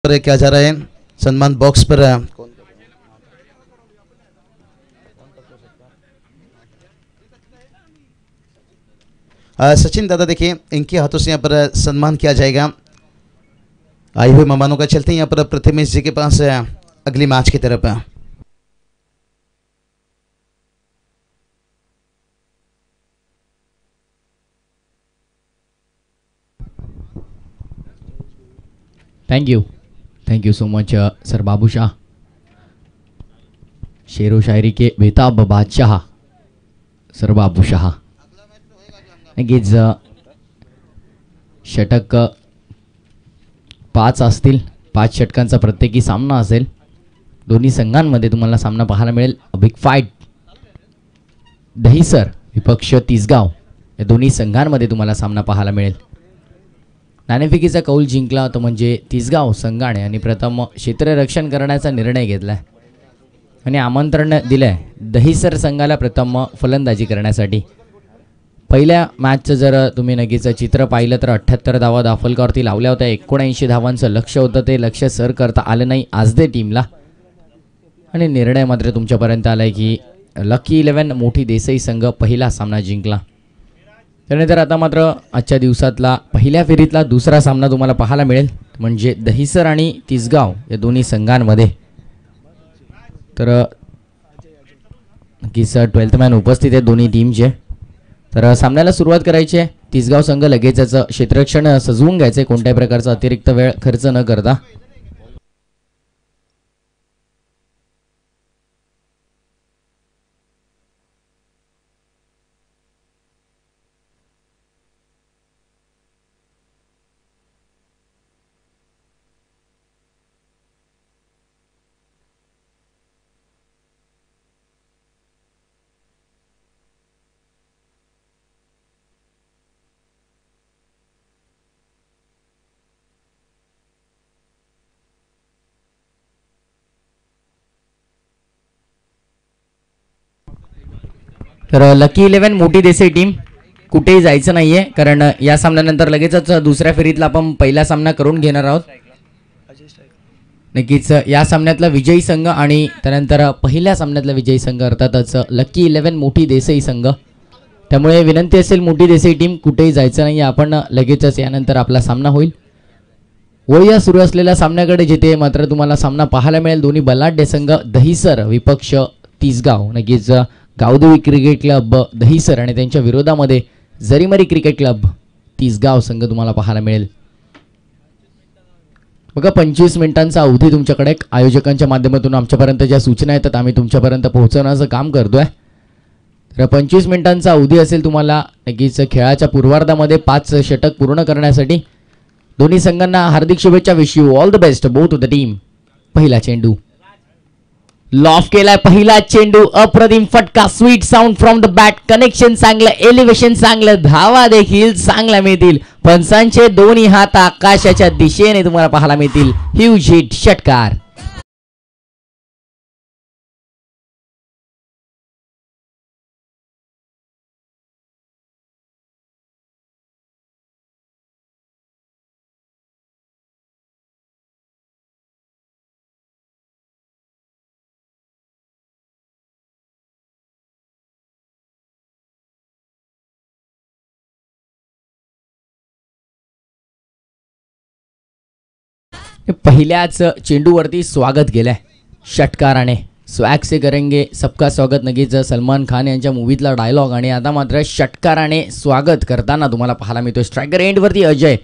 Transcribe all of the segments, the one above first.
पर क्या जा रहा है सम्मान बॉक्स पर सचिन दादा देखिए इनके हाथों से यहाँ पर सम्मान किया जाएगा। आए हुए मेहमानों का चलते हैं यहाँ पर प्रथमेश जी के पास अगली मैच की तरफ। Thank you so much sir Babu Shah, शेरो शायरी के बेताब बादशाह सर बाबू शाह। नक्कीच षटक 5 असतील, 5 षटकांचा प्रत्येकी सामना असेल। दोन्ही संघांमध्ये तुम्हाला सामना पाहायला मिळेल। बिग फाईट दहिसर विपक्ष तिसगाव या दोन्ही संघांमध्ये तुम्हाला सामना पाहायला मिळेल। नाणेफेकीचा कौल जिंकला तो म्हणजे तिसगाव संघाने आणि प्रथम क्षेत्ररक्षण करण्याचा निर्णय घेतलाय आणि आमंत्रण दिलंय दहिसर संघाला प्रथम फलंदाजी करण्यासाठी। पहिल्या मॅचचं जर तुम्ही नक्कीच चित्र पाहिलं तर 78 धावा दाफलकावरती लावल्या होत्या। 79 धावांचं लक्ष्य होतं, ते लक्ष्य सर करता आलं नाही आज दे टीमला आणि निर्णय मात्र तुमच्यापर्यंत आलाय की लकी 11 मोठी देसाई संघ पहिला सामना जिंकला। त्यानंतर आता मात्र आजच्या दिवसातला पहिल्या फेरीतला दुसरा सामना तुम्हाला पाहायला मिळेल, म्हणजे दहिसर आणि तिसगाव या दोन्ही संघांमध्ये। तर नक्कीच 12th मॅन उपस्थित आहे दोन्ही टीमचे। तर सामन्याला सुरुवात करायची आहे। तिसगाव संघ लगेचच क्षेत्ररक्षण सजवून घ्यायचे, कोणत्याही प्रकारचा अतिरिक्त वेळ खर्च न करता। तर लकी 11 मोठी देसाई टीम कुठेही जायचं नाहीये, कारण या सामन्यानंतर लगेचच दुसऱ्या फेरीतला आपण पहिला सामना करून घेणार आहोत। नक्कीच या सामन्यातला विजयी संघ आणि त्यानंतर पहिल्या सामन्यातला विजयी संघ अर्थातच लकी 11 मोठी देसाई संघ। त्यामुळे विनंती असेल मोठी देसाई टीम कुठेही जायचं नाही, आपण लगेचच यानंतर आपला सामना होईल। वळूया सुरू असलेल्या सामन्याकडे, जिथे मात्र तुम्हाला सामना पाहायला मिळेल दोन्ही बलाढ्य संघ दहिसर विपक्ष तिसगाव। नक्कीच गावदेवी क्रिकेट क्लब दहिसर आणि त्यांच्या विरोधामध्ये जरीमरी क्रिकेट क्लब तिसगाव संघ तुम्हाला पाहायला मिळेल। बघा 25 मिनिटांचा अवधी तुमच्याकडे आयोजकांच्या माध्यमातून आमच्यापर्यंत ज्या सूचना येतात आम्ही तुमच्यापर्यंत पोहोचवण्याचं काम करतोय। तर 25 मिनिटांचा अवधी असेल तुम्हाला नक्कीच खेळाच्या पूर्वार्धामध्ये 5 षटक पूर्ण करण्यासाठी। दोन्ही संघांना हार्दिक शुभेच्छा, wish you all the best both of the team. पहिला चेंडू लॉफ केलाय, पहिला चेंडू अप्रतिम फटका, sweet sound from the bat, connection चांगलं, एलिव्हेशन चांगलं, धावा देखील चांगल्या मिळतील। पंचांचे दोन्ही हात आकाशाच्या दिशेने तुम्हाला पाहायला मिळतील। ह्यूज हिट षटकार। पहिल्याच चेंडूवरती स्वागत केलंय षटकाराने। स्वॅग से करेंगे सबका स्वागत नक्कीच सलमान खान यांच्या मूवीतला डायलॉग, आणि आता मात्र षटकाराने स्वागत करताना तुम्हाला पाहायला मिळतोय। स्ट्रायकर एंडवरती अजय,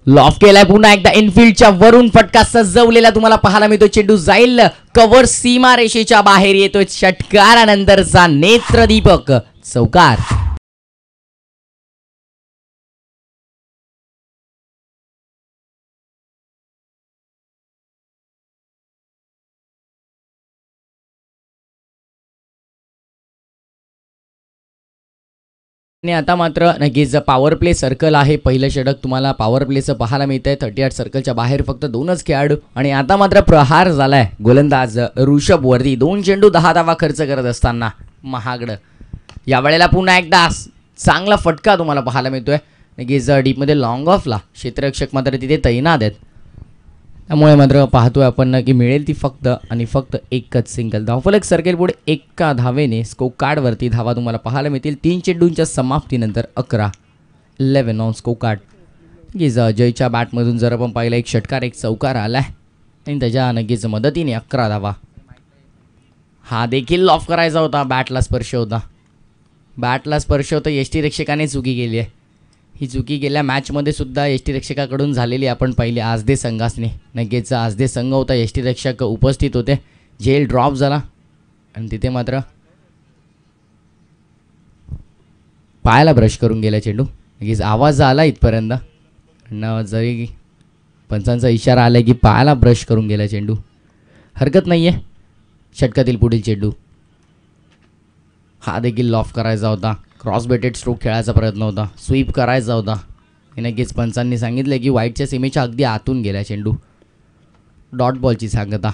लॉफ केलाय पुन्हा एकदा इनफिल्डच्या वरून फटका सजवलेला तुम्हाला पाहायला मिळतो। चेंडू जाईल कव्हर, सीमा रेषेच्या बाहेर येतोय। षटकारानंतरचा नेत्रदीपक चौकार। आता मात्र नक्कीच पॉवर प्ले सर्कल आहे। पहिलं षटक तुम्हाला पॉवर प्लेचं पाहायला मिळतंय। 38 सर्कलच्या बाहेर फक्त 2च खेळाडू, आणि आता मात्र प्रहार झालाय गोलंदाज ऋषभ वरती। 2 चेंडू 10 धावा खर्च करत असताना महागड यावेळेला पुन्हा एकदा चांगला फटका तुम्हाला पाहायला मिळतोय। नक्कीच डीपमध्ये लॉंग ऑफला क्षेत्ररक्षक मात्र तिथे तैनात आहेत. त्यामुळे मात्र पाहतोय आपण की मिळेल ती फक्त आणि फक्त एकच सिंगल. धावफलक सरकेल पुढे एका धावेने. स्कोर कार्डवरती धावा तुम्हाला पाहायला मिळतील 3 चेंडूंच्या समाप्तीनंतर 11 ऑन स्कोर कार्ड. नक्कीच जयच्या बॅटमधून जर आपण पाहिलं एक षटकार एक चौकार आलाय आणि त्याच्या नक्कीच मदतीने 11 धावा. हा देखील ऑफ करायचा होता. बॅटला स्पर्श होता. बॅटला स्पर्श होता. यष्टीरक्षकाने चुकी केली आहे. ही चुकी गेल्या मॅचमध्ये सुद्धा यष्टीरक्षकाकडून झालेली आपण पाहिली आजदे संघासने. नक्कीच आजदे संघ होता. यष्टीरक्षक उपस्थित होते. झेल ड्रॉप झाला आणि तिथे मात्र पायाला ब्रश करून गेला चेंडू. नक्कीच आवाज आला इथपर्यंत जरी पंचांचा इशारा आला की पायाला ब्रश करून गेला चेंडू. हरकत नाही आहे. षटकातील पुढील चेंडू हा देखील लॉफ करायचा होता. क्रॉस बेटेड स्ट्रोक खेळायचा प्रयत्न होता. स्वीप करायचा होता. नक्कीच पंचांनी सांगितलं की वाईटच्या सीमेच्या अगदी आतून गेला चेंडू. डॉट बॉलची सांगता.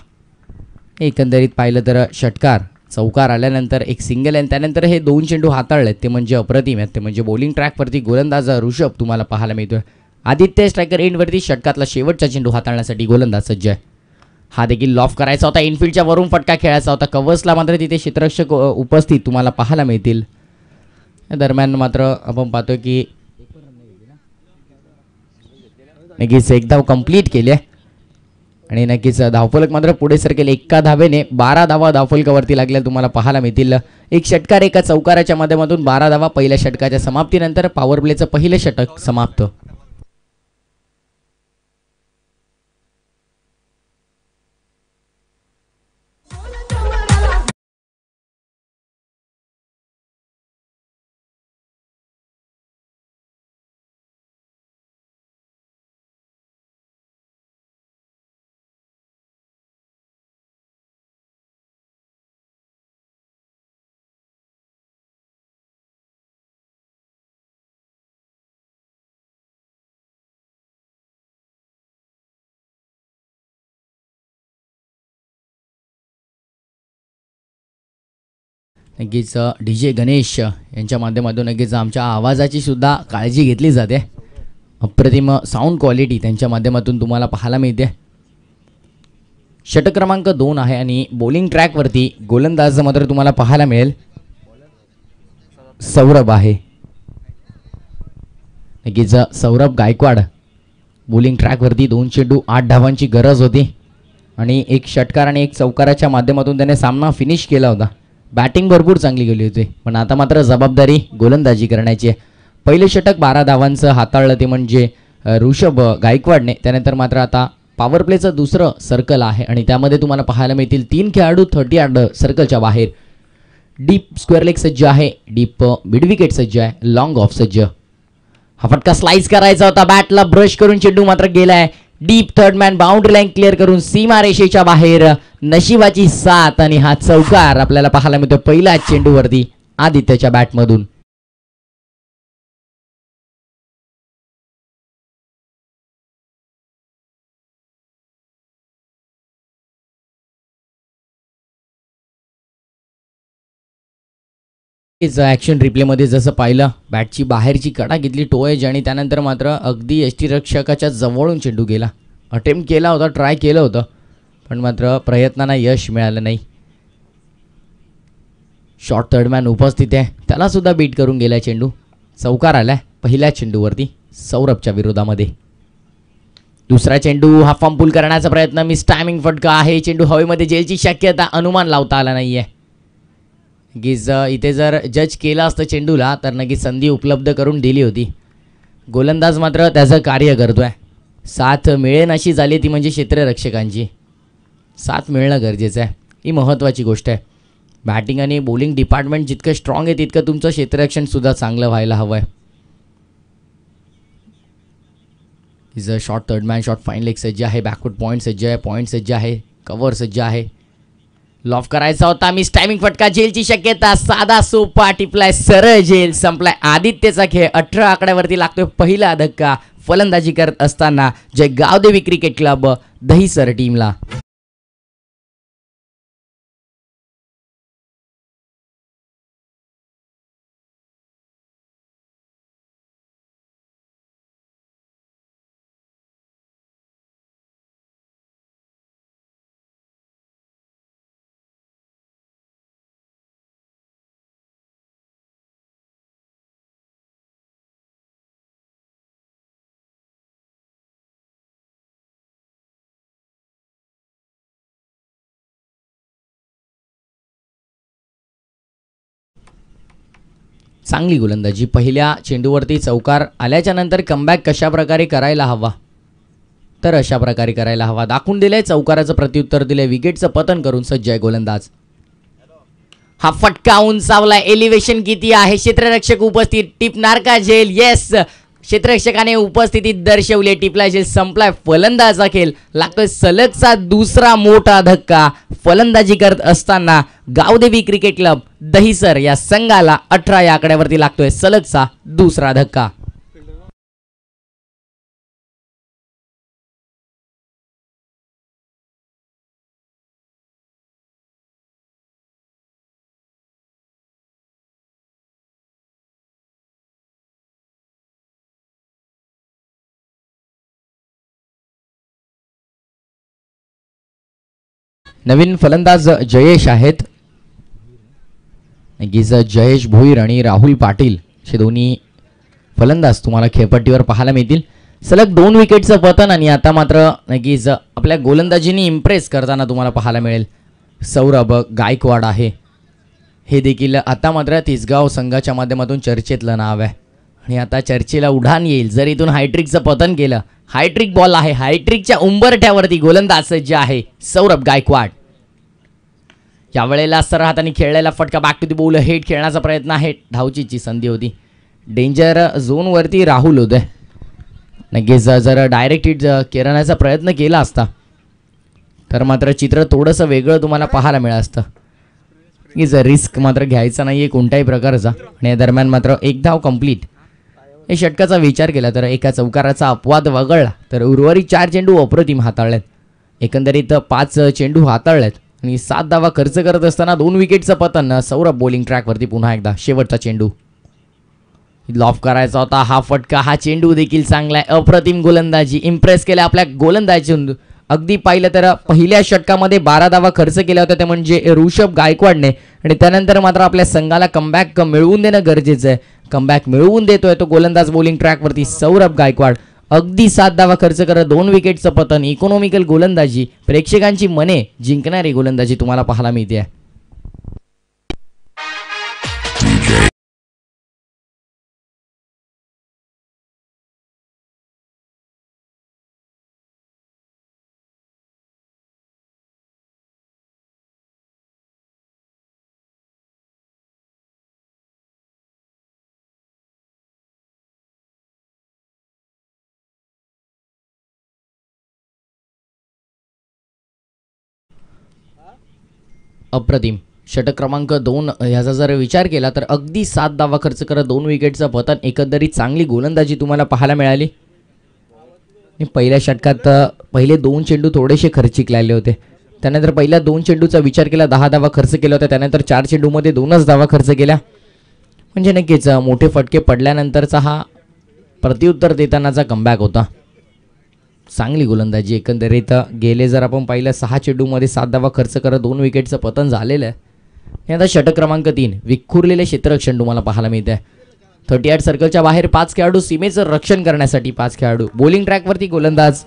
एकंदरीत पाहिलं तर षटकार चौकार आल्यानंतर एक सिंगल आहे. त्यानंतर हे 2 चेंडू हाताळलेत ते म्हणजे अप्रतिम आहेत. ते म्हणजे बॉलिंग ट्रॅकवरती गोलंदाज ऋषभ तुम्हाला पाहायला मिळतोय. आदित्य स्ट्रायकर एंडवरती षटकातला शेवटचा चेंडू हाताळण्यासाठी गोलंदाज सज्ज आहे. हा देखील लॉफ करायचा होता. इनफिल्डच्या वरून फटका खेळायचा होता. कव्हर्सला मात्र तिथे क्षेत्ररक्षक उपस्थित तुम्हाला पाहायला मिळतील. दरम्यान मात्र आपण पाहतोय की नक्कीच एक धाव कंप्लीट केली आहे आणि नक्कीच धावफलक मात्र पुढे सरकेल एका धावेने. 12 धावा धावफलकावरती लागल्या तुम्हाला पाहायला मिळतील. एक षटकार एका चौकाराच्या माध्यमातून 12 धावा. पहिल्या षटकाच्या समाप्तीनंतर पॉवर प्लेचं पहिलं षटक समाप्त. नक्कीच DJ गणेश यांच्या माध्यमातून नक्कीच आमच्या आवाजाची सुद्धा काळजी घेतली जाते. अप्रतिम साऊंड क्वालिटी त्यांच्या माध्यमातून तुम्हाला पाहायला मिळते. षटक क्रमांक 2 आहे आणि बॉलिंग ट्रॅकवरती गोलंदाज मात्र तुम्हाला पाहायला मिळेल सौरभ आहे. नक्कीच सौरभ गायकवाड. बॉलिंग ट्रॅकवरती 2 चेंडू 8 धावांची गरज होती आणि एक षटकार आणि एक चौकाराच्या माध्यमातून त्याने सामना फिनिश केला होता. बॅटिंग भरपूर चांगली गेली होती पण आता मात्र जबाबदारी गोलंदाजी करण्याची आहे. पहिले षटक 12 धावांचं हाताळलं ते म्हणजे ऋषभ गायकवाडने. त्यानंतर मात्र आता पॉवर प्लेचं दुसरं सर्कल आहे आणि त्यामध्ये तुम्हाला पाहायला मिळतील 3 खेळाडू 30 सर्कलच्या बाहेर. डीप स्क्वेअर लेग सज्ज आहे. डीप मिड विकेट सज्ज आहे. लॉंग ऑफ सज्ज. हा फटका स्लाइस करायचा होता. बॅटला ब्रश करून चेंडू मात्र गेलाय deep. Third man boundary line clear करून सीमा रेषेच्या बाहेर. नशिबाची साथ आणि हा चौकार आपल्याला पाहायला मिळतो पहिल्या चेंडूवरती आदित्यच्या बॅटमधून. ॲक्शन रिप्लेमध्ये जसं पाहिलं बॅटची बाहेरची कडा घेतली टोएज आणि त्यानंतर मात्र अगदी यष्टीरक्षकाच्या जवळून चेंडू गेला. अटेम्प्ट केला होता. ट्राय केलं होतं पण मात्र प्रयत्नांना यश मिळालं नाही. शॉर्ट थर्डमॅन उपस्थित आहे. त्याला सुद्धा बीट करून गेला चेंडू. चौकार आलाय पहिल्या चेंडूवरती सौरभच्या विरोधामध्ये. दुसरा चेंडू हा फॉर्म पूल करण्याचा प्रयत्न. मिस टायमिंग फटका आहे. चेंडू हवेमध्ये जेलची शक्यता. अनुमान लावता आला नाहीये. नक्कीच इथे जर जज केला असतं चेंडूला तर नक्कीच संधी उपलब्ध करून दिली होती. गोलंदाज मात्र त्याचं कार्य करतोय. साथ मिळेन अशी झाली ती म्हणजे क्षेत्ररक्षकांची. साथ मिळणं गरजेचं आहे. ही महत्त्वाची गोष्ट आहे. बॅटिंग आणि बॉलिंग डिपार्टमेंट जितकं स्ट्रॉंग आहे तितकं तुमचं क्षेत्ररक्षणसुद्धा चांगलं व्हायला हवं आहे. Is a short third man. Short fine leg सज्ज आहे. बॅकवर्ड पॉईंट सज्ज आहे. पॉईंट सज्ज आहे. कव्हर सज्ज आहे. लॉफ करायचा होता. मिस टायमिंग फटका. जेलची शक्यता. साधा सोपा टिपलाय सरळ जेल. संपलाय आदित्यचा खेळ. 18 आकड्यावरती लागतोय पहिला धक्का फलंदाजी करत असताना जय गावदेवी क्रिकेट क्लब दहिसर टीमला. चांगली गोलंदाजी. पहिल्या चेंडूवरती चौकार आल्याच्या नंतर कमबॅक कशा प्रकारे करायला हवा, तर अशा प्रकारे करायला हवा. दाखवून दिलंय, चौकाराचं प्रत्युत्तर दिलंय, विकेटचं पतन करून सज्ज आहे गोलंदाज. हा फटका उंचावलाय. एलिव्हेशन किती आहे, क्षेत्ररक्षक उपस्थित, टिपणार का झेल? येस, क्षेत्ररक्षकाने उपस्थिती दर्शवली, टिपला झेल, संपलाय फलंदाजा खेळ. लागतोय सलगचा दुसरा मोठा धक्का. फलंदाजी करत असताना गावदेवी क्रिकेट क्लब दहिसर या संघाला 18 या आकड्यावरती लागतोय सलगचा दुसरा धक्का. नवीन फलंदाज जयेश आहेत. नक्कीच जयेश भोईर आणि राहुल पाटील हे दोन्ही फलंदाज तुम्हाला खेळपट्टीवर पाहायला मिळतील. सलग 2 विकेटचं पतन आणि आता मात्र नक्कीच आपल्या गोलंदाजीने इम्प्रेस करताना तुम्हाला पाहायला मिळेल सौरभ गायकवाड आहे. हे देखील आता मात्र तिसगाव संघाच्या माध्यमातून चर्चेतलं नाव आहे आणि आता चर्चेला उडान येईल जर इथून हायट्रिकचं पतन केलं. हायट्रिक बॉल आहे, हायट्रिकच्या उंबरठ्यावरती गोलंदाज सज्ज आहे सौरभ गायकवाड. यावेळेला सरळ हाताने खेळलेला फटका, back to the ball, head खेळण्याचा प्रयत्न आहे, धावचीची संधी होती. डेंजर झोनवरती राहुल होते. नक्कीच जर डायरेक्ट हिट करण्याचा प्रयत्न केला असता तर मात्र चित्र थोडंसं वेगळं तुम्हाला पाहायला मिळालं असतं. की जर रिस्क मात्र घ्यायचा नाही आहे कोणत्याही प्रकारचा. आणि या दरम्यान मात्र एक धाव कंप्लीट. हे षटकाचा विचार केला तर एका चौकाराचा अपवाद वगळला तर उर्वरित 4 चेंडू अप्रतिम हाताळलेत. एकंदरीत 5 चेंडू हाताळलेत आणि 7 धावा खर्च करत असताना 2 विकेटचं पतन. सौरभ बॉलिंग ट्रॅकवरती पुन्हा एकदा. शेवटचा चेंडू लॉफ करायचा होता. हा फटका, हा चेंडू देखील चांगला आहे. अप्रतिम गोलंदाजी, इम्प्रेस केल्या आपल्या गोलंदाजी. अगदी पाहिलं तर पहिल्या षटकामध्ये 12 धावा खर्च केल्या होत्या ते म्हणजे ऋषभ गायकवाडने. आणि त्यानंतर मात्र आपल्या संघाला कमबॅक मिळवून देणं गरजेचं आहे. कमबॅक मिळवून देतोय तो गोलंदाज बॉलिंग ट्रॅकवरती सौरभ गायकवाड. अगदी 7 धावा खर्च करत 2 विकेटचं पतन. इकॉनॉमिकल गोलंदाजी, प्रेक्षकांची मने जिंकणारी गोलंदाजी तुम्हाला पाहायला मिळते. अप्रतिम. षटक क्रमांक 2 ह्याचा जर विचार केला तर अगदी 7 धावा खर्च करत 2 विकेटचं पतन. एकंदरीत चांगली गोलंदाजी तुम्हाला पाहायला मिळाली. पहिल्या षटकात पहिले 2 चेंडू थोडेसे खर्चिक लागले होते. त्यानंतर पहिल्या 2 चेंडूचा विचार केला 10 धावा खर्च केला होता. त्यानंतर 4 चेंडूमध्ये 2च धावा खर्च केल्या. म्हणजे नक्कीच मोठे फटके पडल्यानंतरचा हा प्रत्युत्तर देतानाचा कमबॅक होता. चांगली गोलंदाजी. एकंदरीत गेले जर आपण पाहिलं 6 चेंडूमध्ये 7 धावा खर्च करत 2 विकेटचं पतन झालेलं आहे. आता षटक क्रमांक 3 विखुरलेले क्षेत्ररक्षण तुम्हाला पाहायला मिळते. 38 सर्कलच्या बाहेर 5 खेळाडू, सीमेचं रक्षण करण्यासाठी 5 खेळाडू. बॉलिंग ट्रॅकवरती गोलंदाज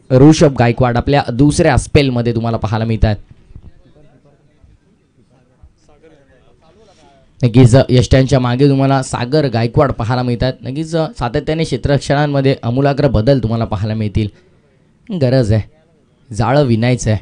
ऋषभ गायकवाड आपल्या दुसऱ्या स्पेलमध्ये तुम्हाला पाहायला मिळतात. नक्कीच यष्ट्यांच्या मागे तुम्हाला सागर गायकवाड पाहायला मिळतात. नक्कीच सातत्याने क्षेत्ररक्षणांमध्ये आमूलाग्र बदल तुम्हाला पाहायला मिळतील. गरज आहे, जाळं विणायचं आहे,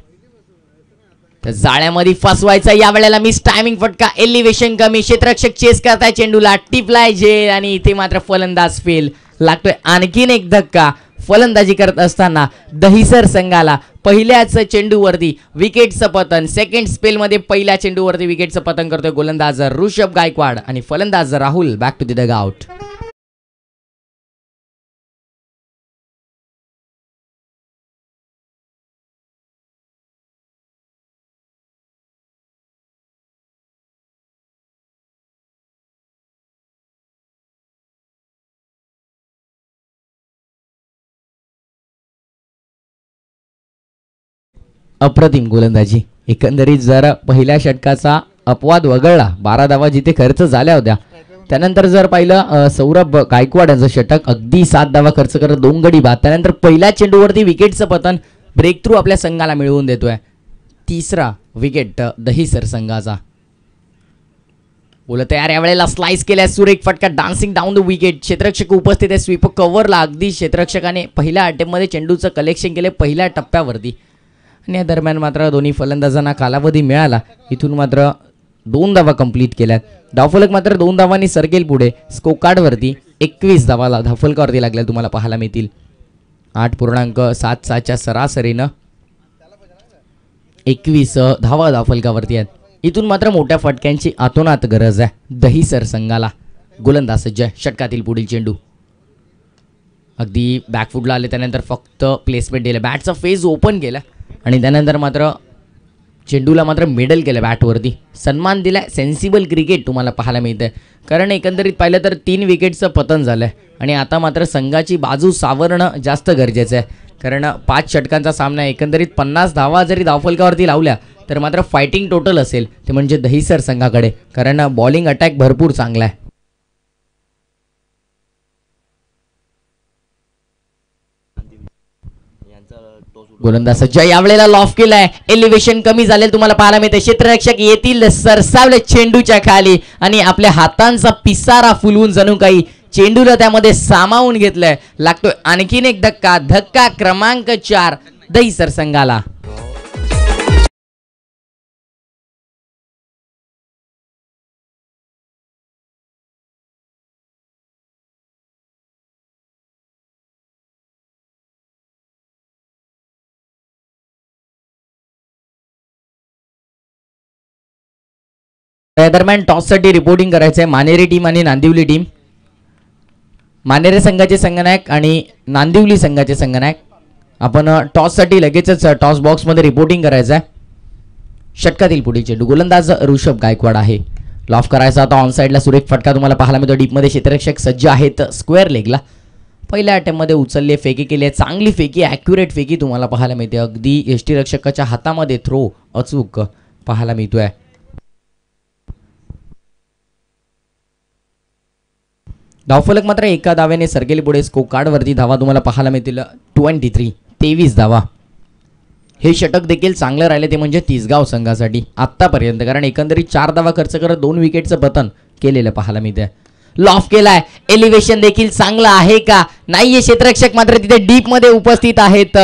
तर जाळ्यामध्ये फसवायचं. यावेळेला मिस टायमिंग फटका, एलिव्हेशन कमी, क्षेत्ररक्षक चेस करताय चेंडूला, टिपलाय झेल आणि इथे मात्र फलंदाज फेल. लागतोय आणखीन एक धक्का. फलंदाजी करत असताना दहिसर संघाला पहिल्याच चेंडूवरती विकेटचं पतन. सेकंड स्पेलमध्ये पहिल्या चेंडूवरती विकेटचं पतन करतोय गोलंदाज ऋषभ गायकवाड आणि फलंदाज Rahul. Back to the dugout. अप्रतिम गोलंदाजी. एकंदरीत जर पहिल्या षटकाचा अपवाद वगळला, 12 धावा जिथे खर्च झाल्या होत्या, त्यानंतर जर पाहिलं सौरभ गायकवाड यांचं षटक अगदी 7 धावा खर्च करत 2 गडी बाद. त्यानंतर पहिल्या चेंडूवरती विकेटचं पतन, ब्रेक थ्रू आपल्या संघाला मिळवून देतोय. 3रा विकेट दहिसर संघाचा. बोला तयार. यावेळेला स्लाइस केल्या, सुरेख फटका, डान्सिंग डाऊन द विकेट. क्षेत्ररक्षक उपस्थित आहे. स्वीप कव्हरला अगदी क्षेत्ररक्षकाने पहिल्या अटेम्प्टमध्ये चेंडूचं कलेक्शन केले पहिल्या टप्प्यावरती. आणि या दरम्यान मात्र दोन्ही फलंदाजांना कालावधी मिळाला. इथून मात्र 2 धावा कंप्लीट केल्यात. धावफलक मात्र 2 धावांनी सरकेल पुढे. स्कोर कार्डवरती 21 धावाला धावफलकावरती लागल्या तुम्हाला पाहायला मिळतील. 8.77च्या सरासरीनं 21 धावा धावफलकावरती आहेत. इथून मात्र मोठ्या फटक्यांची आतोनात गरज आहे दहिसर संघाला. गोलंदाज सज्ज, षटकातील पुढील चेंडू अगदी बॅकफुटला आले, त्यानंतर फक्त प्लेसमेंट दिलं, बॅटचा फेज ओपन केला आणि त्यानंतर मात्र चेंडूला मात्र मिडल केलं बॅटवरती. सन्मान दिलाय. सेन्सिबल क्रिकेट तुम्हाला पाहायला मिळतंय. कारण एकंदरीत पाहिलं तर 3 विकेटचं पतन झालंय आणि आता मात्र संघाची बाजू सावरणं जास्त गरजेचं आहे. कारण 5 षटकांचा सामना, एकंदरीत 50 धावा जरी धावफलकावरती लावल्या तर मात्र फायटिंग टोटल असेल ते म्हणजे दहिसर संघाकडे. कारण बॉलिंग अटॅक भरपूर चांगला आहे. गोलंदाज सज्ज, यावेळेला लॉफ केलाय. एलिव्हेशन कमी झाले तुम्हाला पाहायला मिळते. क्षेत्ररक्षक येतील सरसावले चेंडूच्या खाली आणि आपल्या हातांचा पिसारा फुलवून जणू काही चेंडूला त्यामध्ये सामावून घेतलंय. लागतोय आणखीन एक धक्का. धक्का क्रमांक 4 दहिसर संघाला. या दरम्यान टॉससाठी रिपोर्टिंग करायचं आहे मानेरे टीम आणि नांदिवली टीम. मानेरे संघाचे संघनायक आणि नांदिवली संघाचे संघनायक. आपण टॉससाठी लगेचच टॉस बॉक्समध्ये रिपोर्टिंग करायचं आहे. षटकातील पुढील चेंडू गोलंदाज ऋषभ गायकवाड आहे. लॉफ करायचा आता ऑन साईडला. सुरेख फटका तुम्हाला पाहायला मिळतो. डीपमध्ये क्षेत्ररक्षक सज्ज आहेत स्क्वेअर लेगला. पहिल्या अटेम्प्टमध्ये उचलले, फेकी केली, चांगली फेकी, ॲक्युरेट फेकी तुम्हाला पाहायला मिळते. अगदी यष्टीरक्षकाच्या हातामध्ये थ्रो अचूक पाहायला मिळतोय. धावफलक मात्र एका धाव्याने सरकेली पुढे. स्कोर कार्डवरती धावा तुम्हाला पाहायला मिळतील 23 धावा. हे षटक देखील चांगलं राहिले ते म्हणजे तिसगाव संघासाठी आत्तापर्यंत. कारण एकंदरीत 4 धावा खर्च करत 2 विकेटचं पतन केलेलं पाहायला मिळतंय. लॉफ केलाय. एलिव्हेशन देखील चांगलं आहे का नाहीये. क्षेत्ररक्षक मात्र तिथे डीप मध्ये उपस्थित आहेत.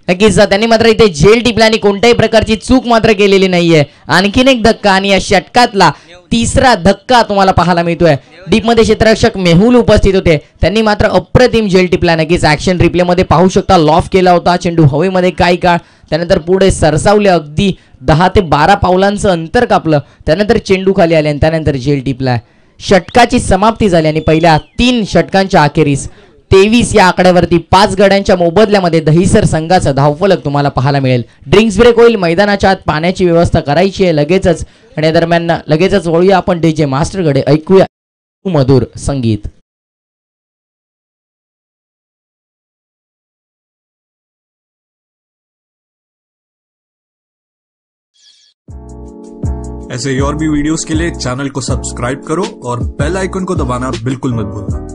नक्कीच त्यांनी मात्र इथे झेल टिपला आणि कोणत्याही प्रकारची चूक मात्र केलेली नाहीये. आणखीन एक धक्का आणि या षटकातला 3रा धक्का तुम्हाला पाहायला मिळतोय. डीप मध्ये क्षेत्ररक्षक मेहुल उपस्थित होते, त्यांनी मात्र अप्रतिम झेल टिपला. नक्कीच ऍक्शन रिप्ले मध्ये पाहू शकता. लॉफ केला होता, चेंडू हवेमध्ये काही काळ, त्यानंतर पुढे सरसावले, अगदी 10 ते 12 पावलांचं अंतर कापलं, त्यानंतर चेंडू खाली आले आणि त्यानंतर झेल टिपला. षटकाची समाप्ती झाली आणि पहिल्या 3 षटकांच्या अखेरीस 23 या आकड्यावरती 5 गड्यांच्या मोबदल्यामध्ये दहिसर संघाचा धावफलक तुम्हाला पाहायला मिळेल. ड्रिंक्स ब्रेक होईल. मैदानाच्या आत पाण्याची व्यवस्था करायची आहे लगेचच आणि या दरम्यान लगेचच वळूया आपण डीजे मास्टरकडे. ऐकूया मधुर संगीत. ऐसे और भी वीडियोस के लिए चैनल को सब्सक्राइब करो और बेल आइकन को दबाना बिल्कुल मत भूलना.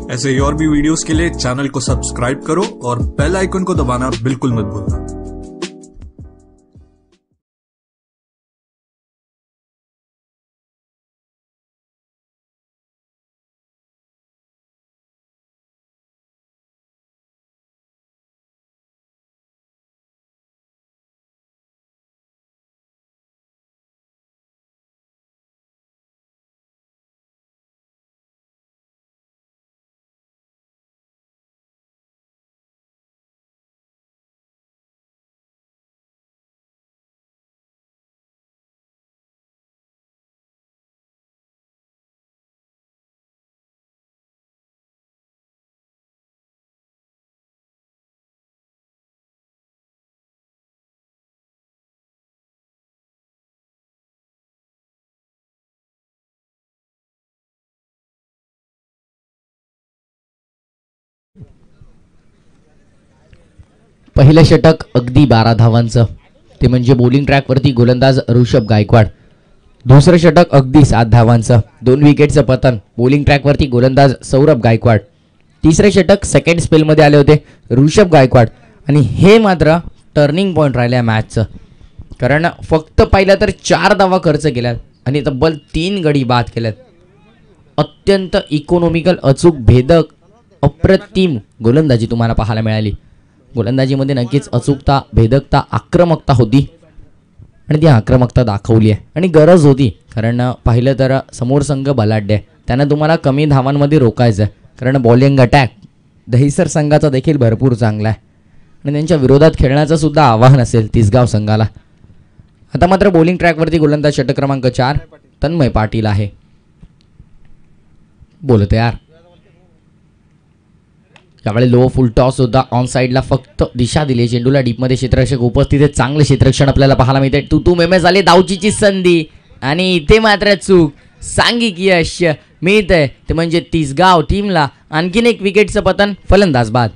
ऐसे और भी वीडियोस के लिए चैनल को सब्सक्राइब करो और बेल आइकन को दबाना बिल्कुल मत भूलना. पहिलं षटक अगदी 12 धावांचं, ते म्हणजे बॉलिंग ट्रॅकवरती गोलंदाज ऋषभ गायकवाड. दुसरं षटक अगदी 7 धावांचं, 2 विकेटचं पतन, बॉलिंग ट्रॅकवरती गोलंदाज सौरभ गायकवाड. तिसरे षटक सेकंड स्पेलमध्ये आले होते ऋषभ गायकवाड आणि हे मात्र टर्निंग पॉईंट राहिलं मॅचचं. कारण फक्त पाहिलं तर 4 धावा खर्च केल्यात आणि तब्बल 3 गडी बाद केल्यात. अत्यंत इकॉनॉमिकल, अचूक, भेदक, अप्रतिम गोलंदाजी तुम्हाला पाहायला मिळाली. गोलंदाजीमध्ये नक्कीच अचूकता, भेदकता, आक्रमकता होती आणि ती आक्रमकता दाखवली आहे आणि गरज होती. कारण पाहिलं तर समोर संघ बलाढ्य आहे, त्यांना तुम्हाला कमी धावांमध्ये रोखायचं आहे. कारण बॉलिंग अटॅक दहिसर संघाचा देखील भरपूर चांगला आहे आणि त्यांच्या विरोधात खेळण्याचं सुद्धा आव्हान असेल तिसगाव संघाला. आता मात्र बॉलिंग ट्रॅकवरती गोलंदाज षटक क्रमांक 4 तन्मय पाटील आहे. बोलत यार. त्यावेळी लो फुल टॉस होता. ऑन साईडला फक्त दिशा दिली चेंडूला. डीपमध्ये क्षेत्ररक्षक उपस्थित आहे. चांगलं क्षेत्ररक्षण आपल्याला पाहायला मिळते. तू मेमे झाले धावचीची संधी आणि इथे मात्र चूक. सांघिक यश मिळतंय ते म्हणजे तिसगाव टीमला. आणखीन एक विकेटचं पतन, फलंदाज बाद.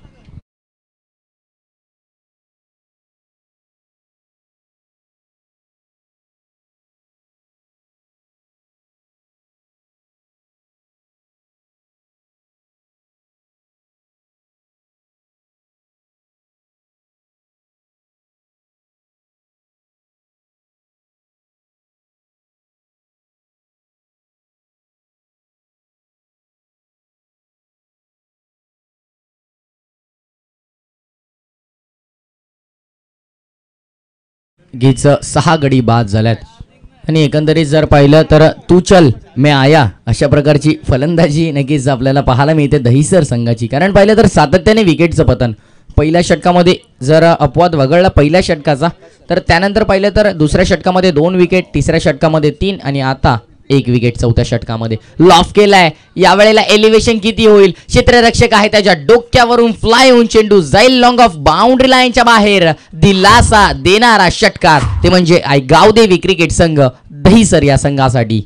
गीच 6 गडी बाद झाल्यात आणि एकंदरीत जर पाहिलं तर तू चल मैं आया अशा प्रकारची फलंदाजी नक्कीच आपल्याला पाहायला मिळते दहिसर संघाची. कारण पाहिलं तर सातत्याने विकेटचं पतन. पहिल्या षटकामध्ये जर अपवाद वगळला पहिल्या षटकाचा, तर त्यानंतर पाहिलं तर दुसऱ्या षटकामध्ये 2 विकेट, तिसऱ्या षटकामध्ये 3 आणि आता 1 विकेट चौथ्या षटकामध्ये. लॉफ केलाय. यावेळेला एलिव्हेशन किती होईल? क्षेत्ररक्षक आहे त्याच्या डोक्यावरून फ्लाय होऊन चेंडू जाईल लॉंग ऑफ बाउंड्री लाईनच्या बाहेर. दिलासा देणारा षटकार ते म्हणजे गावदेवी क्रिकेट संघ दहिसर या संघासाठी.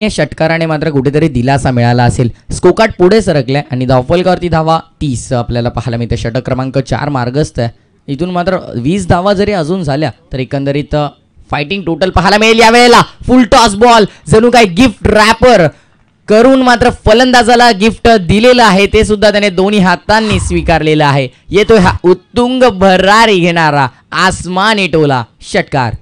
या षटकाराने मात्र कुठेतरी दिलासा मिळाला असेल. स्कोकार्ड पुढे सरकलाय आणि धावफलकावरती धावा 30 आपल्याला पाहायला मिळते. षटक क्रमांक 4 मार्गस्थ आहे. इथून मात्र 20 धावा जरी अजून झाल्या तर एकंदरीत फायटिंग टोटल पाहायला मिळेल. यावेळेला फुल टॉस बॉल जणू काय गिफ्ट रॅपर करून मात्र फलंदाजाला गिफ्ट दिलेलं आहे. ते सुद्धा त्याने दोन्ही हातांनी स्वीकारलेलं आहे. येतोय हा उत्तुंग भरारी घेणारा आसमानी टोला षटकार.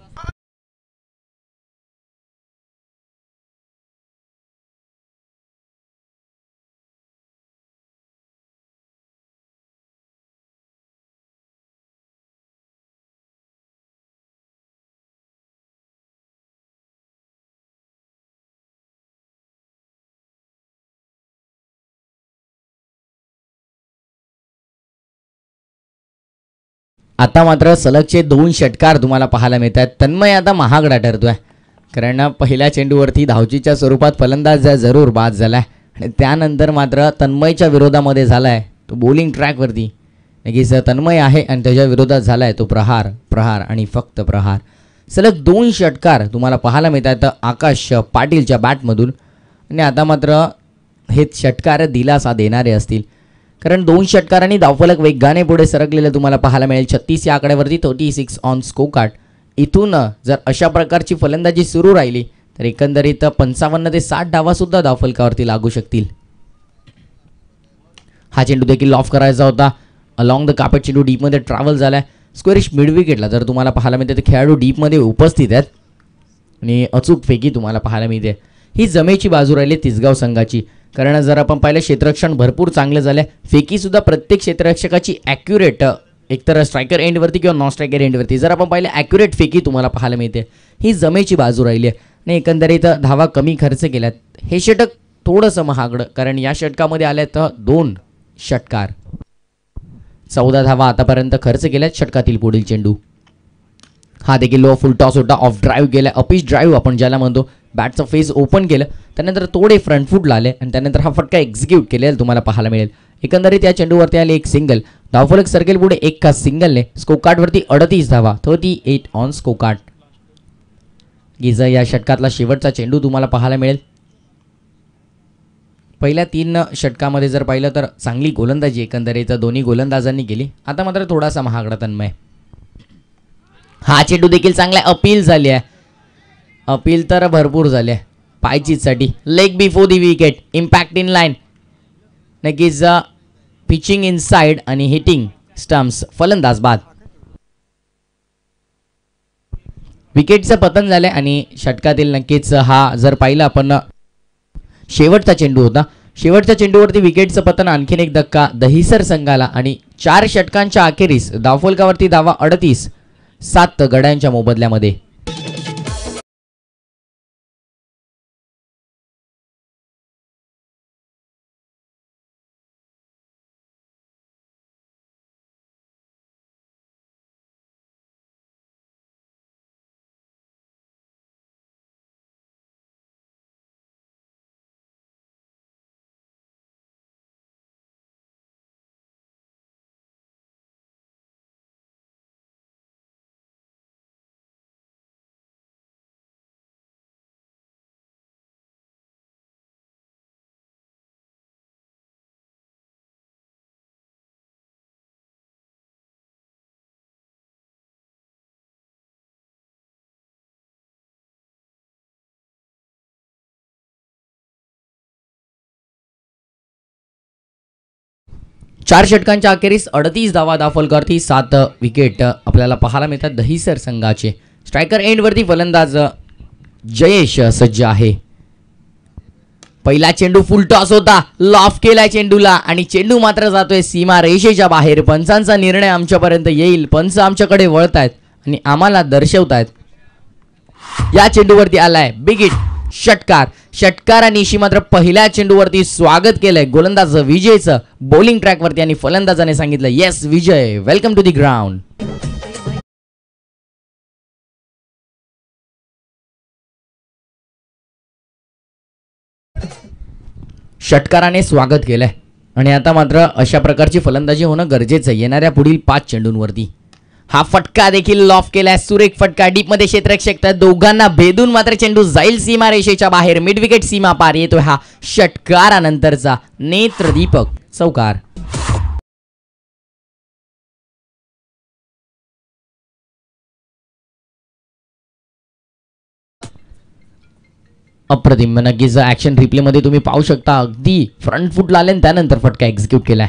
आता मात्र सलगचे 2 षटकार तुम्हाला पाहायला मिळतात. तन्मय आता महागडा ठरतोय कारण पहिल्या चेंडूवरती धावचीच्या स्वरूपात फलंदाज जरूर बाद झालाय आणि त्यानंतर मात्र तन्मयच्या विरोधामध्ये झालाय तो बॉलिंग ट्रॅकवरती. नक्कीच तन्मय आहे आणि त्याच्या विरोधात झालाय तो प्रहार, प्रहार आणि फक्त प्रहार. सलग 2 षटकार तुम्हाला पाहायला मिळतात आकाश पाटीलच्या बॅटमधून आणि आता मात्र हे षटकार दिलासा देणारे असतील कारण 2 षटकारांनी धावफलक वेगाने पुढे सरकलेलं तुम्हाला पाहायला मिळेल. 36 या आकड्यावरती 36 ऑन स्कोकार्ड. इथून जर अशा प्रकारची फलंदाजी सुरू राहिली तर एकंदरीत 55 ते 60 धावा सुद्धा धावफलकावरती लागू शकतील. हा चेंडू देखील ऑफ करायचा होता. अलॉंग द कार्पेट चेंडू डीपमध्ये ट्रॅव्हल झालाय. स्क्वेरिश मिड विकेटला जर तुम्हाला पाहायला मिळते तर खेळाडू डीपमध्ये उपस्थित आहेत आणि अचूक फेकी तुम्हाला पाहायला मिळते. ही जमेची बाजू राहिली तिसगाव संघाची कारण जर आपण पाहिलं क्षेत्ररक्षण भरपूर चांगलं झालं. फेकी सुद्धा प्रत्येक क्षेत्ररक्षकाची ॲक्युरेट एकतर स्ट्रायकर एंडवरती किंवा नॉन स्ट्रायकर एंडवरती जर आपण पाहिलं ॲक्युरेट फेकी तुम्हाला पाहायला मिळते. ही जमेची बाजू राहिली आहे आणि एकंदरीत धावा कमी खर्च केल्यात. हे षटक थोडंसं महागडं कारण या षटकामध्ये आल्यात 2 षटकार. 14 धावा आतापर्यंत खर्च केल्यात. षटकातील पुढील चेंडू हा देखील लो फुल टॉस होता. ऑफ ड्राईव्ह गेला. अपिच ड्राईव्ह आपण ज्याला म्हणतो. बॅटचं फेस ओपन केलं त्यानंतर थोडे फ्रंट फूट आले आणि त्यानंतर हा फटका एक्झिक्यूट केलेला तुम्हाला पाहायला मिळेल. एकंदरीत या चेंडूवरती आले 1 सिंगल. धावफलक सर्कल पुढे 1 का सिंगलने. स्कोकार्डवरती 38 धावा 38 ऑन स्कोकार्ड. गिजा या षटकातला शेवटचा चेंडू तुम्हाला पाहायला मिळेल. पहिल्या 3 षटकामध्ये जर पाहिलं तर चांगली गोलंदाजी एकंदरीत दोन्ही गोलंदाजांनी केली. आता मात्र थोडासा महागडा तन्मय. हा चेंडू देखील चांगला अपील झाली आहे. अपील तर भरपूर झाले. पायचीसाठी. Leg before the wicket, impact in line. नक्कीच पिचिंग इन साइड आणि हिटिंग स्टम्प्स. फलंदाज बाद. विकेटचं पतन झालंय आणि षटकातील नक्कीच हा जर पाहिलं आपण शेवटचा चेंडू होता. शेवटच्या चेंडूवरती विकेटचं पतन, आणखीन एक धक्का दहिसर संघाला आणि 4 षटकांच्या अखेरीस धावफलकावरती धावा 38, 7 गड्यांच्या मोबदल्यामध्ये. चार षटकांच्या अखेरीस 38 धावा धावफलकावरती 7 विकेट आपल्याला पाहायला मिळतात दहिसर संघाचे. स्ट्रायकर एंडवरती फलंदाज जयेश सज्ज आहे. पहिला चेंडू फुल टॉस होता, लॉफ केलाय चेंडूला आणि चेंडू मात्र जातोय सीमा रेषेच्या बाहेर. पंचांचा निर्णय आमच्यापर्यंत येईल, पंच आमच्याकडे वळतायत आणि आम्हाला दर्शवतायत. या चेंडूवरती आलाय बिग हिट, षटकार. षटकारानिशी मात्र पहिल्या चेंडूवरती स्वागत केलंय गोलंदाज विजयचं बॉलिंग ट्रॅकवरती आणि फलंदाजाने सांगितलं yes Vijay, welcome to the ground. षटकाराने स्वागत केलंय आणि आता मात्र अशा प्रकारची फलंदाजी होणं गरजेचं आहे येणाऱ्या पुढील 5 चेंडूंवरती. हा फटका देखील लॉफ केलाय, सुरेख फटका. डीप मध्ये क्षेत्ररक्षक तर दोघांना भेदून मात्र चेंडू जाईल सीमा रेषेच्या बाहेर. मिड विकेट सीमा पार येतोय हा षटकारानंतरचा नेत्रदीपक चौकार. अप्रतिम. नक्कीच ऍक्शन रिप्ले मध्ये तुम्ही पाहू शकता अगदी फ्रंट फुटला आले त्यानंतर फटका एक्झिक्यूट केलाय.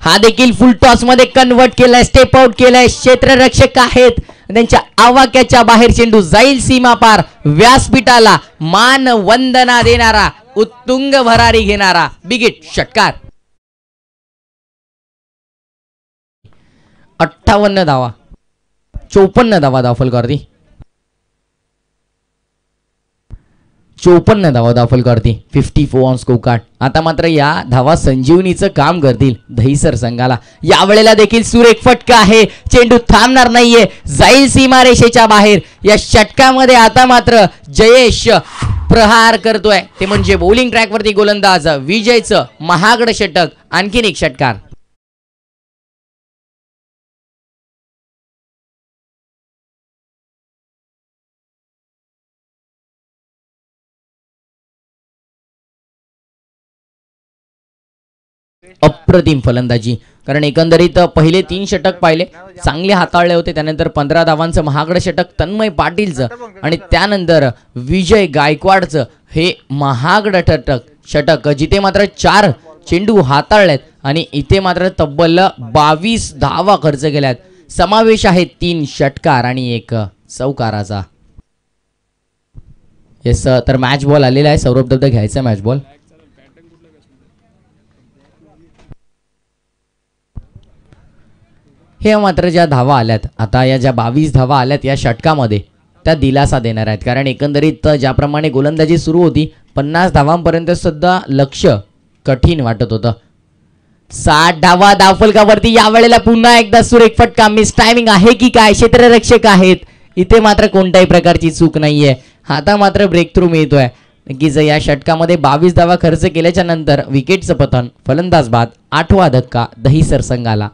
हा देखील फुल टॉस मध्ये कन्वर्ट केलाय, स्टेप आउट केलाय. क्षेत्ररक्षक आहेत, त्यांच्या आवाक्याच्या बाहेर चेंडू जाईल सीमा पार. व्यासपीठाला मान वंदना देणारा, उत्तुंग भरारी घेणारा बिग हिट, षटकार. 58 धावा, 54 धावा धावफलकावरती. 54 धावा धावफलकावरती, 54 ऑन स्कोर कार्ड. आता मात्र या धावा संजीवनीचं काम करतील दहिसर संघाला. यावेळेला देखील सुरेख फटका आहे, चेंडू थांबणार नाहीये, जाईल सीमा रेषेच्या बाहेर. या षटकामध्ये आता मात्र जयेश प्रहार करतोय, ते म्हणजे बॉलिंग ट्रॅकवरती गोलंदाज विजयचं महागड षटक. आणखीन एक षटकार. अप्रतिम फलंदाजी, कारण एकंदरीत पहिले 3 षटक पाहिले चांगले हाताळले होते. त्यानंतर 15 धावांचं महागड षटक तन्मय पाटीलचं आणि त्यानंतर विजय गायकवाडचं हे महागड षटक जिथे मात्र 4 चेंडू हाताळलेत आणि इथे मात्र तब्बल 22 धावा खर्च केल्यात. समावेश आहे 3 षटकार आणि 1 चौकाराचा. येस, तर मॅच बॉल आलेला आहे. सौरभ दत्त घ्यायचा मॅच बॉल. हे मात्र ज्या धावा आल्यात आता, या ज्या 22 धावा आल्यात या षटकामध्ये, त्या दिलासा देणार आहेत. कारण एकंदरीत ज्याप्रमाणे गोलंदाजी सुरू होती 50 धावांपर्यंत सुद्धा लक्ष कठीण वाटत होतं. 60 धावा धावफलकावरती. यावेळेला पुन्हा एकदा सुरेख फटका. मिस टायमिंग आहे की काय? क्षेत्ररक्षक आहेत, इथे मात्र कोणत्याही प्रकारची चूक नाहीये. आता मात्र ब्रेक थ्रू मिळतोय. नक्कीच या षटकामध्ये 22 धावा खर्च केल्याच्या नंतर विकेटचं पतन, फलंदाज बाद. 8वा धक्का दहिसर संघाला.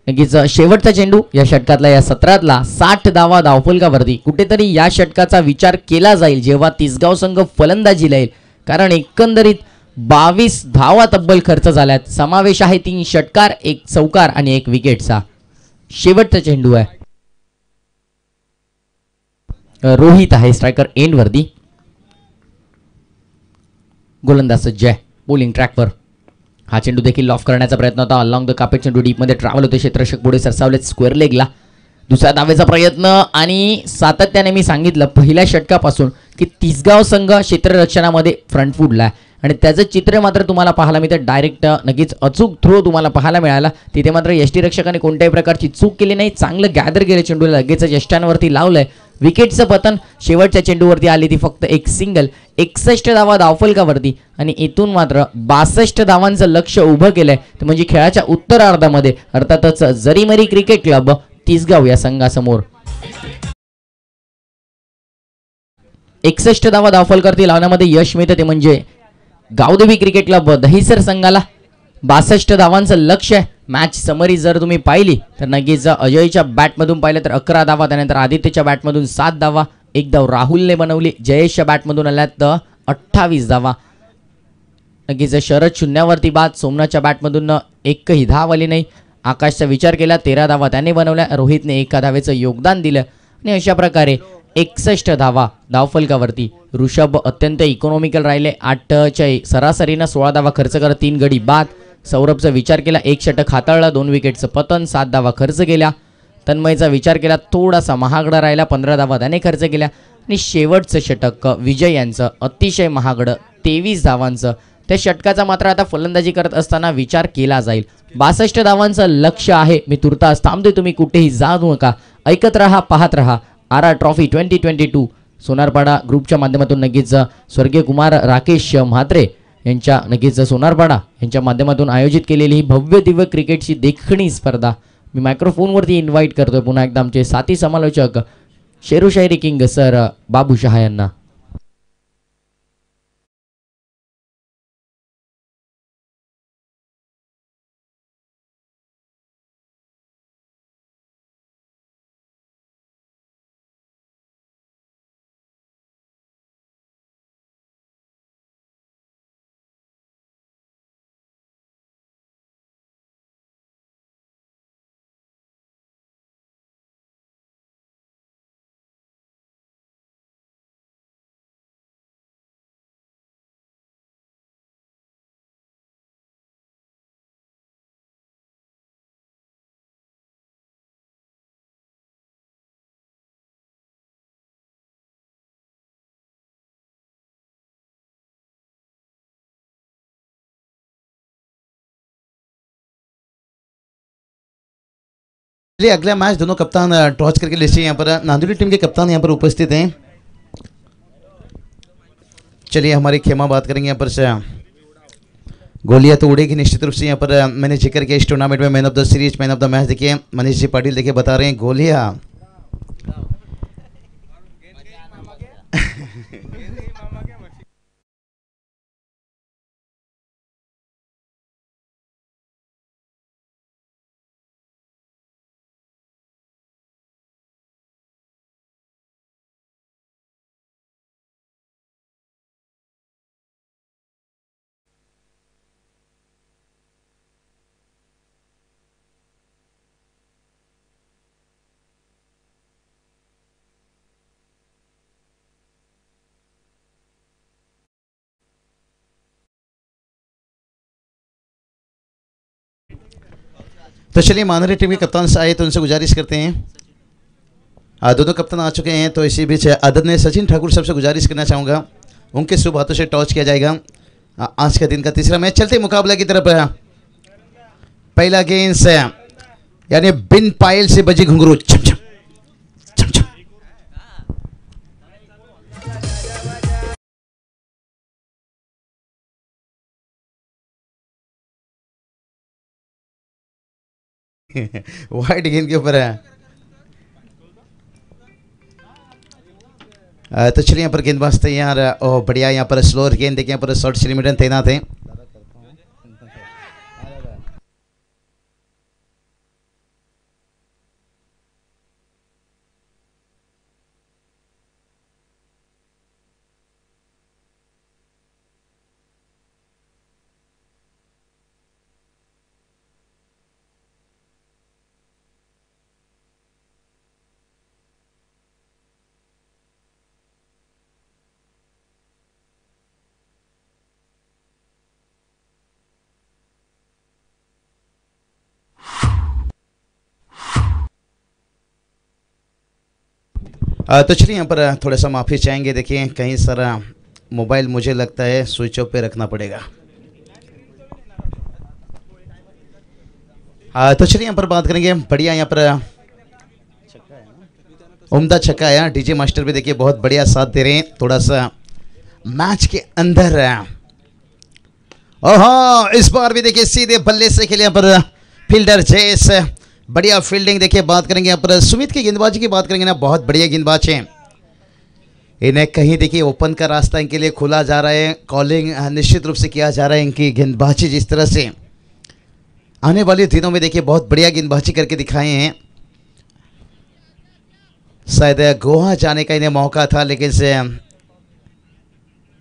नक्कीच शेवटचा चेंडू या षटकातला, या सत्रातला. 60 धावा धावफलकावरती. कुठेतरी या षटकाचा विचार केला जाईल जेव्हा तिसगाव संघ फलंदाजीला येईल, कारण एकंदरीत 22 धावा तब्बल खर्च झाल्यात. समावेश आहे 3 षटकार, 1 चौकार आणि 1 विकेटचा. शेवटचा चेंडू आहे. रोहित आहे स्ट्रायकर एंड वरती. गोलंदाज सज्ज आहे बॉलिंग ट्रॅकवर. हा चेंडू देखील लॉफ करण्याचा प्रयत्न होता. अलॉंग द कापेट चेंडू डीप मध्ये ट्रॅव्हल होते. क्षेत्ररक्षक पुढे सरसावले स्क्वेअर लेगला. दुसऱ्या धावेचा प्रयत्न आणि सातत्याने मी सांगितलं पहिल्या षटकापासून की तिसगाव संघ क्षेत्ररक्षणामध्ये फ्रंट फुटला आणि त्याचं चित्र मात्र तुम्हाला पाहायला मिळतं. डायरेक्ट नक्कीच अचूक थ्रो तुम्हाला पाहायला मिळाला. तिथे मात्र यष्टीरक्षकाने कोणत्याही प्रकारची चूक केली नाही. चांगलं गॅदर केलं चेंडूला, लगेच यष्ट्यांवरती लावलंय. विकेटचं पतन शेवटच्या चेंडूवरती आली ती फक्त एक सिंगल. 61 धावा धावफलकावरती आणि इथून मात्र 62 धावांचं लक्ष उभं केलंय. ते म्हणजे खेळाच्या उत्तरार्धामध्ये अर्थातच जरीमरी क्रिकेट क्लब तिसगाव या संघासमोर 61 धावा धावफलकावरती लावण्यामध्ये यश मिळतं. ते म्हणजे गावदेवी क्रिकेट क्लब दहिसर संघाला 62 धावांचं लक्ष आहे. मॅच समरी जर तुम्ही पाहिली तर नक्कीच अजयच्या बॅटमधून पाहिलं तर 11 धावा, त्यानंतर आदित्यच्या बॅटमधून 7 धावा, 1 धाव राहुलने बनवली. जयेशच्या बॅटमधून आल्यात 28 धावा. नक्कीच शरद शून्यावरती बाद. सोमनाथच्या बॅटमधून एकही धाव आली नाही. आकाशचा विचार केला 13 धावा त्याने बनवल्या. रोहितने 1 धावेचं योगदान दिलं आणि अशा प्रकारे 61 धावा धावफलकावरती. ऋषभ अत्यंत इकॉनॉमिकल राहिले. 8च्या सरासरीनं 16 धावा खर्च करत 3 गडी बाद. सौरभचा विचार केला 1 षटक हाताळला, 2 विकेटचं पतन, 7 धावा खर्च केल्या. तन्मयचा विचार केला थोडासा महागडा राहिला, 15 धावा त्याने खर्च केल्या आणि शेवटचं षटक विजय यांचं अतिशय महागडं 23 धावांचं. त्या षटकाचा मात्र आता फलंदाजी करत असताना विचार केला जाईल. 62 धावांचं लक्ष आहे. मी तुर्तास थांबतोय, तुम्ही कुठेही जाऊ नका. ऐकत राहा, पाहत राहा RR ट्रॉफी 2022. सोनारपाडा ग्रुपच्या माध्यमातून नक्कीच स्वर्गीय कुमार राकेश म्हात्रे यांच्या नक्कीच सोनारपाडा यांच्या माध्यमातून आयोजित केलेली ही भव्य दिव्य क्रिकेटची देखणी स्पर्धा मी मायक्रोफोनवरती इन्व्हाइट करतोय पुन्हा एकदा आमचे साथी समालोचक शेरू शायरी किंग सर बाबू शहा यांना. चलिए अगला मैच दोनों कप्तान टॉस करके लिस्ट यहाँ पर नांदुरी टीम के कप्तान यहाँ पर उपस्थित हैं. चलिए हमारी खेमा बात करेंगे यहाँ पर से गोलियां तो उड़ेगी निश्चित रूप से. यहाँ पर मैंने जिक्र किया इस टूर्नामेंट में man of the series man of the match देखिए मनीष जी पाटिल देखिए बता रहे हैं गोलियां तो चलिए मानरी टीम के कप्तान से आए तो उनसे गुजारिश करते हैं. दोनों कप्तान आ चुके हैं तो इसी बीच आदरणीय सचिन ठाकुर साहब से गुजारिश करना चाहूँगा उनके शुभ हाथों से टॉस किया जाएगा. आज का दिन का तीसरा मैच चलते मुकाबला की तरफ. पहला गेंद से यानी बिन पायल से बजी घुंघरू छम छम छम छम. वाइड गेंद के ऊपर है. तो चलिए यहाँ पर गेंदबाज तैयार और बढ़िया. यहाँ पर स्लोअर गेंद देखिए यहाँ पर शॉर्ट सेलिमिटर तैनात है. तो चलिए यहाँ पर थोड़ा सा माफ़ी चाहेंगे। देखिए कहीं सारा मोबाइल मुझे लगता है स्विच ऑफ पे रखना पड़ेगा। तो चलिए यहाँ पर बात करेंगे। बढ़िया यहाँ पर उम्दा छक्का है। डीजे मास्टर भी देखिए बहुत बढ़िया साथ दे रहे हैं। थोड़ा सा मैच के अंदर ओहो, इस बार भी देखिए सीधे बल्ले से खेले यहाँ पर फील्डर जेस। बढ़िया फील्डिंग। देखिए बात करेंगे यहाँ पर सुमित की गेंदबाजी की बात करेंगे ना, बहुत बढ़िया गेंदबाज हैं। इन्हें कहीं देखिए ओपन का रास्ता इनके लिए खुला जा रहा है। कॉलिंग निश्चित रूप से किया जा रहा है। इनकी गेंदबाजी जिस तरह से आने वाले दिनों में देखिए बहुत बढ़िया गेंदबाजी करके दिखाए हैं। शायद गोवा जाने का इन्हें मौका था, लेकिन से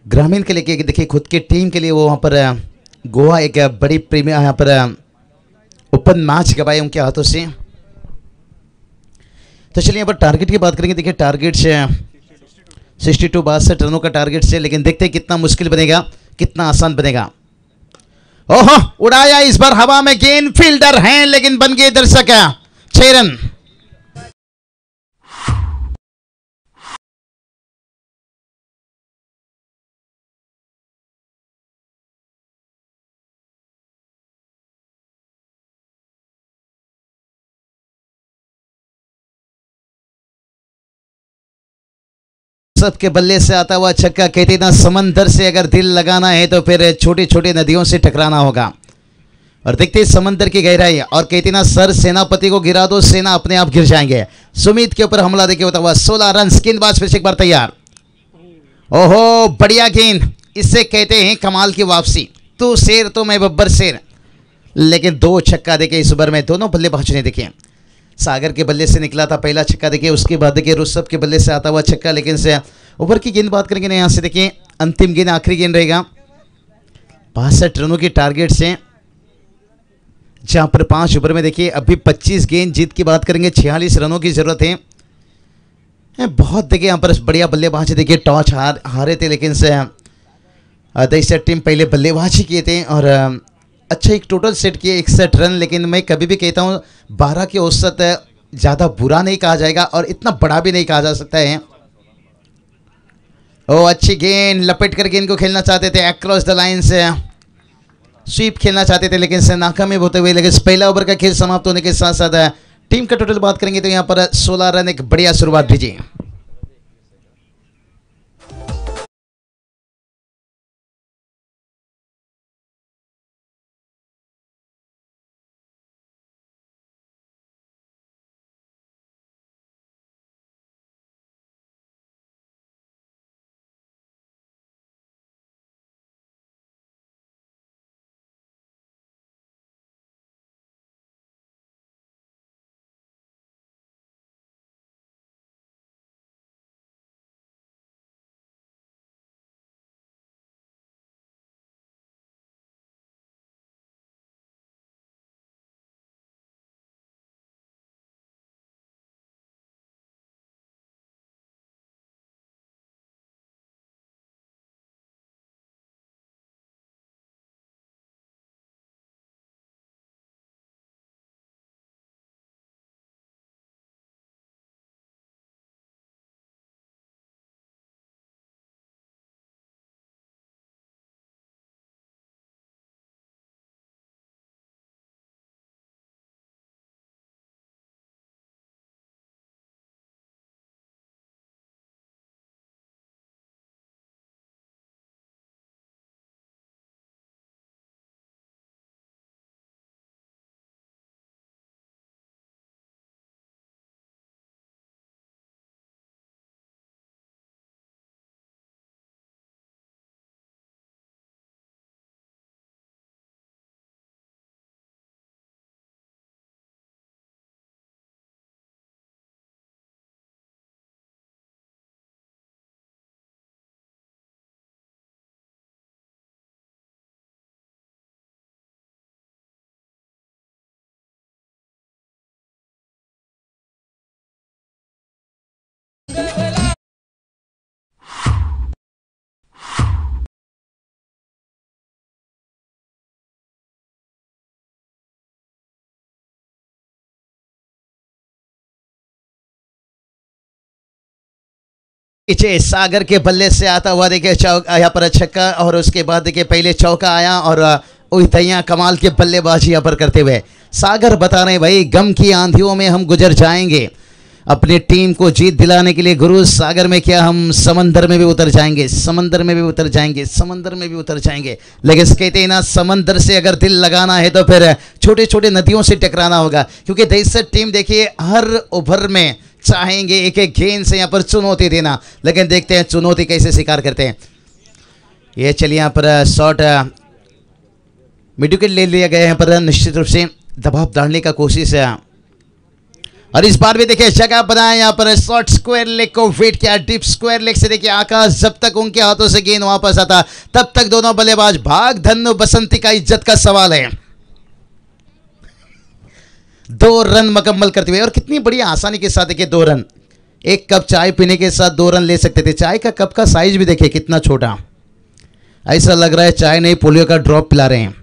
ग्रामीण के लिए देखिए खुद की टीम के लिए वो वहाँ पर गोवा एक बड़ी प्रीमियर यहाँ पर ओपन मैच गवाए उनके हाथों से। तो चलिए यहाँ पर टारगेट की बात करेंगे। देखिए टारगेट से 62 रनों का टारगेट से, लेकिन देखते हैं कितना मुश्किल बनेगा, कितना आसान बनेगा। ओहो, उड़ाया इस बार हवा में गेंद। फील्डर हैं लेकिन बन गए दर्शक। 6 रन। सबके बल्ले से आता हुआ छक्का। कहते ना समंदर से अगर दिल लगाना है तो फिर छोटी छोटी नदियों से टकराना होगा। और देखते समंदर की गहराई। और कहते ना सर सेनापति को गिरा दो, सेना अपने आप गिर जाएंगे। सुमित के ऊपर हमला देखिए होता हुआ 16 रन। गेंदबाज फिर से एक बार तैयार। ओहो, बढ़िया गेंद। इससे कहते हैं कमाल की वापसी। तू शेर तो मैं बब्बर शेर। लेकिन 2 छक्का देखे इस ओवर में दोनों बल्लेबाजों ने। देखिए सागर के बल्ले से निकला था पहला छक्का। देखिए उसके बाद देखिए रुस्तम के बल्ले से आता हुआ छक्का। लेकिन से ओवर की गेंद बात करेंगे ना, यहाँ से देखिए अंतिम गेंद आखिरी गेंद रहेगा। 62 रनों की टारगेट से, जहाँ पर 5 ओवर में देखिए अभी 25 गेंद। जीत की बात करेंगे 46 रनों की जरूरत है। बहुत देखिए यहाँ पर बढ़िया बल्लेबाज देखिए टॉस हारे थे, लेकिन से देश टीम पहले बल्लेबाजी किए थे और अच्छा एक टोटल सेट किए 61 रन। लेकिन मैं कभी भी कहता हूँ 12 के औसत ज़्यादा बुरा नहीं कहा जाएगा और इतना बड़ा भी नहीं कहा जा सकता है। ओ अच्छी गेंद, लपेट कर गेंद को खेलना चाहते थे, अक्रॉस द लाइन से स्वीप खेलना चाहते थे, लेकिन से नाकामयाब होते हुए। लेकिन पहला ओवर का खेल समाप्त होने के साथ साथ टीम का टोटल बात करेंगे तो यहाँ पर 16 रन। एक बढ़िया शुरुआत दीजिए। पीछे सागर के बल्ले से आता हुआ देखिए यहाँ पर छक्का, और उसके बाद देखिए पहले चौका आया और उहितैया कमाल के बल्लेबाजी यहाँ पर करते हुए सागर बता रहे हैं भाई गम की आंधियों में हम गुजर जाएंगे, अपनी टीम को जीत दिलाने के लिए गुरु सागर में क्या हम समंदर में भी उतर जाएंगे, समंदर में भी उतर जाएंगे, समंदर में भी उतर जाएंगे। लेकिन कहते हैं ना समंदर से अगर दिल लगाना है तो फिर छोटे छोटे नदियों से टकराना होगा, क्योंकि देश टीम देखिए हर ओवर में चाहेंगे एक एक गेंद से यहाँ पर चुनौती देना, लेकिन देखते हैं चुनौती कैसे स्वीकार करते हैं। ये चलिए यहाँ पर शॉट मिड विकेट ले लिया गया है, यहाँ पर निश्चित रूप से दबाव डालने का कोशिश है, और इस बार भी देखिए जगह बनाया यहाँ पर शॉर्ट स्क्वायर लेग को वेट किया, डीप स्क्वायर लेग से देखिए आकाश जब तक उनके हाथों से गेंद वापस आता तब तक दोनों बल्लेबाज भाग धन्नो बसंती का इज्जत का सवाल है। 2 रन मुकम्मल करते हुए, और कितनी बड़ी आसानी के साथ देखिए 2 रन, एक कप चाय पीने के साथ 2 रन ले सकते थे। चाय का कप का साइज भी देखिए कितना छोटा, ऐसा लग रहा है चाय नहीं पोलियो का ड्रॉप पिला रहे हैं।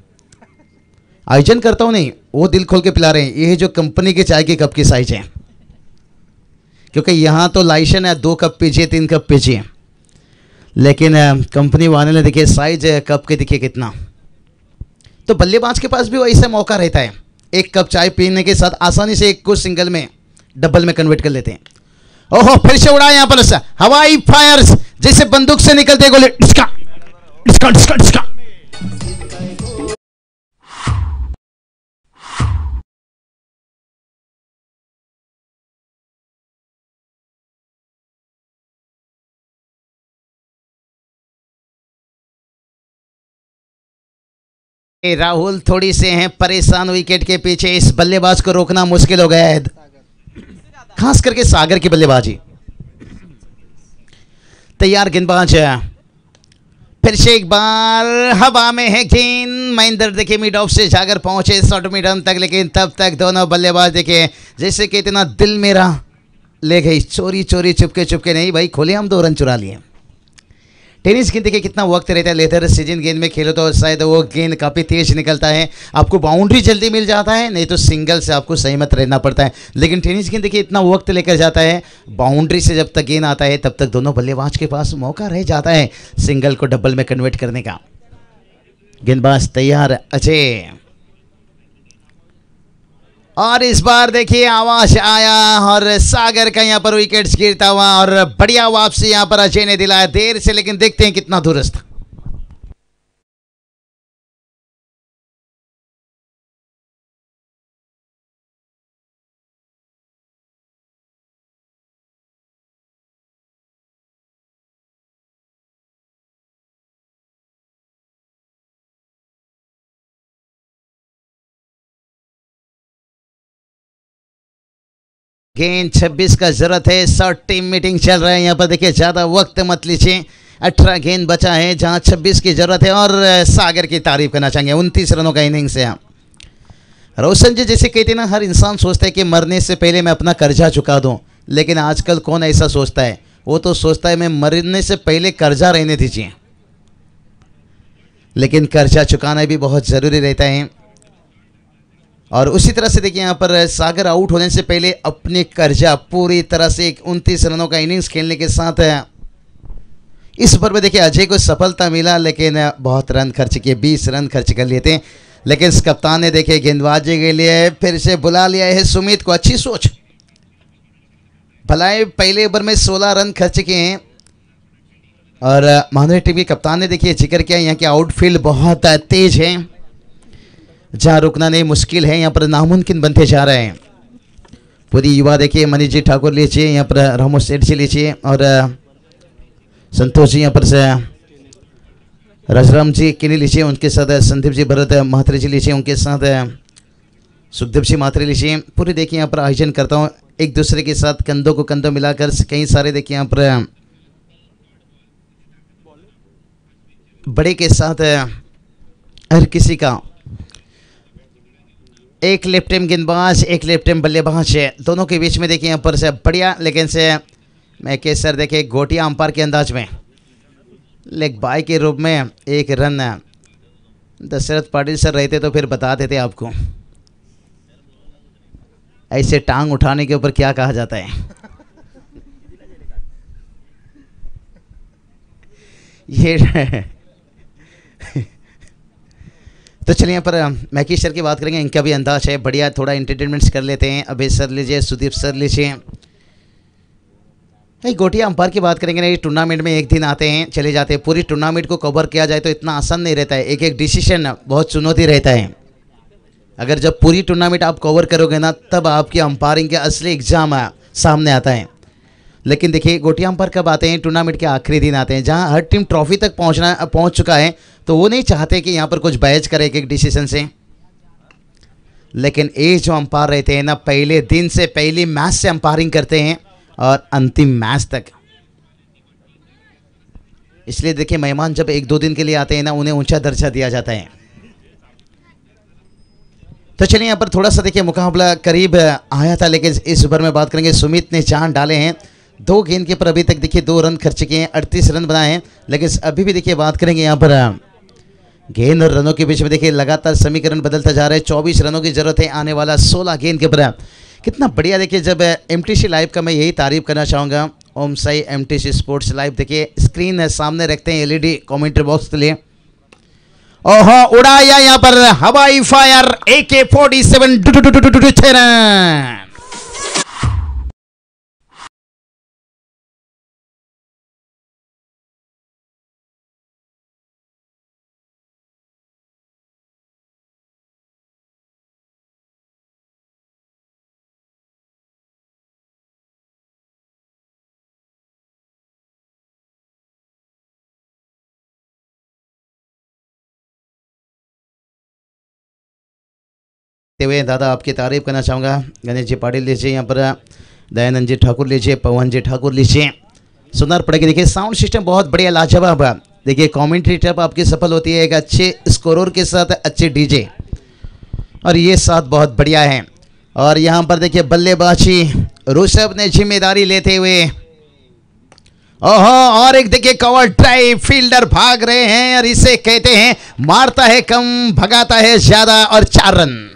आयोजन करता हूं नहीं, वो दिल खोल के पिला रहे हैं। ये जो कंपनी के चाय के कप की साइज है, क्योंकि यहाँ तो लाइसेंस है 2 कप पीजिए 3 कप पीजिए, लेकिन कंपनी वाले ने देखिए साइज कप के देखिए कितना। तो बल्लेबाज के पास भी वैसा मौका रहता है, 1 कप चाय पीने के साथ आसानी से एक को सिंगल में डबल में कन्वर्ट कर लेते हैं। ओहो फिर से उड़ा यहाँ पर हवाई फायर्स जैसे बंदूक से निकलते गोले, डिस्का डिस्का डिस्का डिस्का। राहुल थोड़ी से हैं परेशान, विकेट के पीछे इस बल्लेबाज को रोकना मुश्किल हो गया है, खास करके सागर की बल्लेबाजी। तैयार गेंदबाज फिर से एक बार हवा में है गेंद, महेंद्र देखिए मिड ऑफ से जाकर पहुंचे 100 मीटर तक, लेकिन तब तक दोनों बल्लेबाज देखिए जैसे कि इतना दिल मेरा ले गई, चोरी चोरी चुपके चुपके नहीं भाई, खोले हम 2 रन चुरा लिए। टेनिस गेंद देखिए कितना वक्त रहता है, लेदर सीजन गेंद में खेलो तो शायद वो गेंद काफ़ी तेज निकलता है, आपको बाउंड्री जल्दी मिल जाता है, नहीं तो सिंगल से आपको सहमत रहना पड़ता है। लेकिन टेनिस गेंद देखिए इतना वक्त लेकर जाता है, बाउंड्री से जब तक गेंद आता है तब तक दोनों बल्लेबाज के पास मौका रह जाता है सिंगल को डबल में कन्वर्ट करने का। गेंदबाज तैयार अजय, और इस बार देखिए आवाज आया और सागर का यहाँ पर विकेट्स गिरता हुआ, और बढ़िया वापसी यहाँ पर अजय ने दिलाया देर से, लेकिन देखते हैं कितना दुरुस्त। गेंद 26 का जरूरत है, शॉर्ट टीम मीटिंग चल रहा है यहाँ पर देखिए, ज़्यादा वक्त मत लीजिए, 18 गेंद बचा है जहाँ 26 की जरूरत है। और सागर की तारीफ करना चाहेंगे 29 रनों का इनिंग्स है। रोशन जी जैसे कहते हैं ना, हर इंसान सोचता है कि मरने से पहले मैं अपना कर्जा चुका दूं, लेकिन आजकल कौन ऐसा सोचता है, वो तो सोचता है मैं मरने से पहले कर्जा रहने दीजिए। लेकिन कर्जा चुकाना भी बहुत ज़रूरी रहता है, और उसी तरह से देखिए यहाँ पर सागर आउट होने से पहले अपने कर्जा पूरी तरह से 29 रनों का इनिंग्स खेलने के साथ इस ओवर में देखिए अजय को सफलता मिला, लेकिन बहुत रन खर्च किए, 20 रन खर्च कर लिए थे। लेकिन इस कप्तान ने देखिए गेंदबाजी के लिए फिर से बुला लिया है सुमित को, अच्छी सोच। भलाई पहले ओवर में 16 रन खर्च किए हैं, और माधुरी टीम के कप्तान ने देखिए जिक्र किया यहाँ के आउटफील्ड बहुत तेज है, जहाँ रुकना नहीं मुश्किल है, यहाँ पर नामुमकिन बनते जा रहे हैं। पूरी युवा देखिए मनीष जी ठाकुर लीजिए, यहाँ पर रामो सेठ जी लीजिए, और संतोष जी यहाँ पर से रजराम जी के लिए लीजिए, उनके साथ संदीप जी भरत महात्रे जी लीजिए, उनके साथ सुखदेव जी महात्रे लीजिए। पूरी देखिए यहाँ पर आयोजन करता हूँ एक दूसरे के साथ कंधों को कंधों मिलाकर, कई सारे देखिए यहाँ पर बड़े के साथ हर किसी का एक लेफ्ट हैंड गेंदबाज एक लेफ्ट हैंड बल्लेबाज है, दोनों के बीच में देखिए यहाँ पर से बढ़िया, लेकिन से मैं के सर देखिए गोटिया अंपायर के अंदाज में लेग बाय के रूप में 1 रन दशरथ पाटिल सर रहते तो फिर बता देते आपको ऐसे टांग उठाने के ऊपर क्या कहा जाता है। ये तो चलिए यहाँ पर मैकी सर की बात करेंगे, इनका भी अंदाज है बढ़िया, थोड़ा एंटरटेनमेंट्स कर लेते हैं। अभय सर लीजिए, सुदीप सर लीजिए। नहीं, गोटिया अंपायर की बात करेंगे ना, ये टूर्नामेंट में एक दिन आते हैं चले जाते हैं, पूरी टूर्नामेंट को कवर किया जाए तो इतना आसान नहीं रहता है, एक एक डिसीजन बहुत चुनौती रहता है। अगर जब पूरी टूर्नामेंट आप कवर करोगे ना तब आपकी अंपायरिंग के असली एग्जाम सामने आता है। लेकिन देखिए गोटिया अंपायर कब आते हैं, टूर्नामेंट के आखिरी दिन आते हैं, जहां हर टीम ट्रॉफी तक पहुंच चुका है, तो वो नहीं चाहते कि यहाँ पर कुछ बहस करे एक एक डिसीजन से। लेकिन ये जो अंपायर रहते हैं ना, पहले दिन से पहली मैच से अंपायरिंग करते हैं और अंतिम मैच तक। इसलिए देखिए मेहमान जब एक दो दिन के लिए आते हैं ना, उन्हें ऊंचा दर्जा दिया जाता है। तो चलिए यहाँ पर थोड़ा सा देखिए मुकाबला करीब आया था, लेकिन इस ओवर में बात करेंगे सुमित ने जान डाले हैं। 2 गेंद के पर अभी तक देखिए 2 रन खर्च किए हैं, 38 रन बनाए हैं। लेकिन अभी भी देखिए बात करेंगे यहाँ पर गेंद और रनों के बीच में देखिए लगातार समीकरण बदलता जा रहा है। 24 रनों की जरूरत है आने वाला 16 गेंद के पर। कितना बढ़िया देखिए, जब एमटीसी लाइव का मैं यही तारीफ करना चाहूँगा, ओम साई एमटीसी स्पोर्ट्स लाइव देखिए स्क्रीन सामने रखते हैं एलईडी कमेंट्री बॉक्स के लिए। ओहो, उड़ाया यहाँ पर हवाई फायर AK-47 रन। हुए दादा आपकी तारीफ करना चाहूँगा। गणेश जी पाटिल लीजिए, यहाँ पर दयानंद जी ठाकुर लीजिए, पवन जी ठाकुर लीजिए। सुनर पड़ेगी देखिए, साउंड सिस्टम बहुत बढ़िया लाजवाब। देखिए कमेंट्री टैप आपकी सफल होती है एक अच्छे स्कोरर के साथ अच्छे डीजे, और ये साथ बहुत बढ़िया है। और यहाँ पर देखिए बल्लेबाजी ऋषभ ने जिम्मेदारी लेते हुए, ओहो, और एक देखिए कवर ड्राइव, फील्डर भाग रहे हैं और इसे कहते हैं मारता है कम भगाता है ज्यादा, और 4 रन।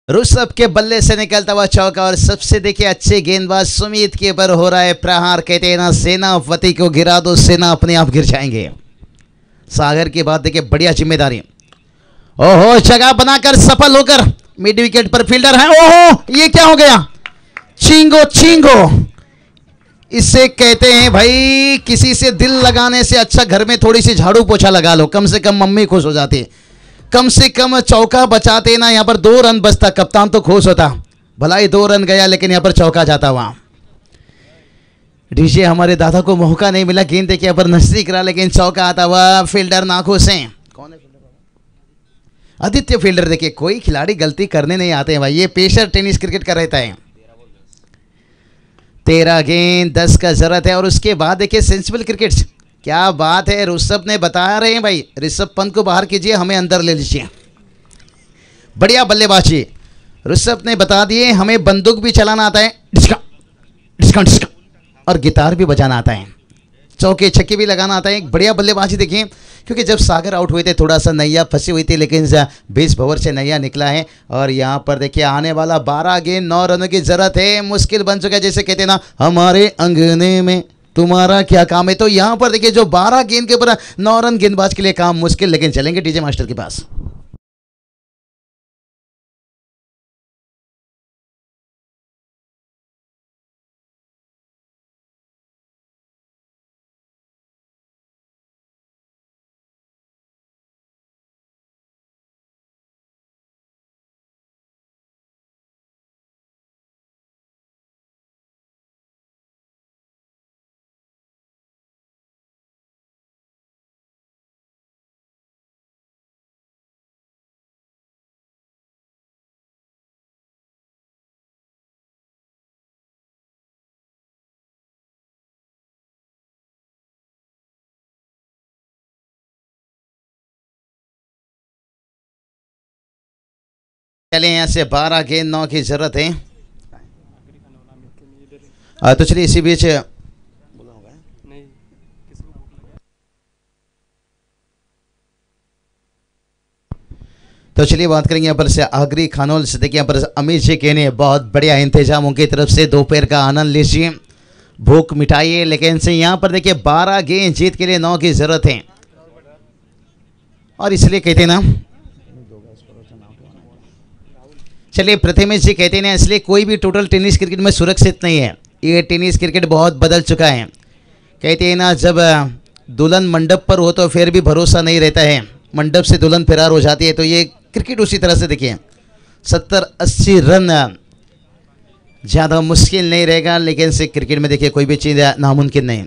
ऋषभ के बल्ले से निकलता हुआ चौका, और सबसे देखिए अच्छे गेंदबाज सुमित के ऊपर हो रहा है प्रहार। कहते हैं ना, सेनापति को गिरा दो सेना अपने आप गिर जाएंगे। सागर की बात देखिए, बढ़िया जिम्मेदारी। ओहो, जगह बनाकर सफल होकर मिड विकेट पर फील्डर है। ओहो, ये क्या हो गया, चिंगो चिंगो इसे कहते हैं भाई। किसी से दिल लगाने से अच्छा घर में थोड़ी सी झाड़ू पोछा लगा लो, कम से कम मम्मी खुश हो जाती। कम से कम चौका बचाते ना, यहाँ पर 2 रन बचता, कप्तान तो खुश होता। भला ही 2 रन गया, लेकिन यहाँ पर चौका जाता हुआ। डीजे हमारे दादा को मौका नहीं मिला, गेंद देखिए यहाँ पर नजदीक रहा, लेकिन चौका आता हुआ। फील्डर नाखुश हैं। कौन है फील्डर? आदित्य फील्डर। देखिए कोई खिलाड़ी गलती करने नहीं आते हैं भाई, ये पेशर टेनिस क्रिकेट का रहता है। 13 गेंद 10 का जरूरत है, और उसके बाद देखिए सेंसिबल क्रिकेट। क्या बात है, ऋषभ ने बता रहे हैं भाई, ऋषभ पंत को बाहर कीजिए, हमें अंदर ले लीजिए। बढ़िया बल्लेबाजी, ऋषभ ने बता दिए हमें बंदूक भी चलाना आता है, डिस्का डिस्का डिस्का, और गिटार भी बजाना आता है, चौके छक्के भी लगाना आता है। एक बढ़िया बल्लेबाजी देखिए, क्योंकि जब सागर आउट हुए थे थोड़ा सा नैया फंसी हुई थी, लेकिन 20 ओवर से नैया निकला है। और यहाँ पर देखिए आने वाला 12 गेंद 9 रनों की जरूरत है, मुश्किल बन चुका है। जैसे कहते हैं ना, हमारे अंगने में तुम्हारा क्या काम है। तो यहाँ पर देखिए जो 12 गेंद के ऊपर 9 रन गेंदबाज के लिए काम मुश्किल, लेकिन चलेंगे डीजे मास्टर के पास। चले यहाँ से 12 गेंद 9 की जरूरत है। तो चलिए इसी बीच तो चलिए बात करेंगे यहाँ पर से आगरी खानोल से। देखिए यहाँ पर अमित जी कहने बहुत बढ़िया इंतजाम उनकी तरफ से, दोपहर का आनंद लीजिए, भूख मिटाइए। लेकिन से यहाँ पर देखिए 12 गेंद जीत के लिए 9 की जरूरत है, और इसलिए कहते हैं ना, चलिए प्रथमेश जी कहते हैं ना, इसलिए कोई भी टोटल टेनिस क्रिकेट में सुरक्षित नहीं है। ये टेनिस क्रिकेट बहुत बदल चुका है। कहते हैं ना, जब दुल्हन मंडप पर हो तो फिर भी भरोसा नहीं रहता है, मंडप से दुल्हन फरार हो जाती है। तो ये क्रिकेट उसी तरह से देखिए 70-80 रन ज़्यादा मुश्किल नहीं रहेगा, लेकिन से क्रिकेट में देखिए कोई भी चीज़ नामुमकिन नहीं।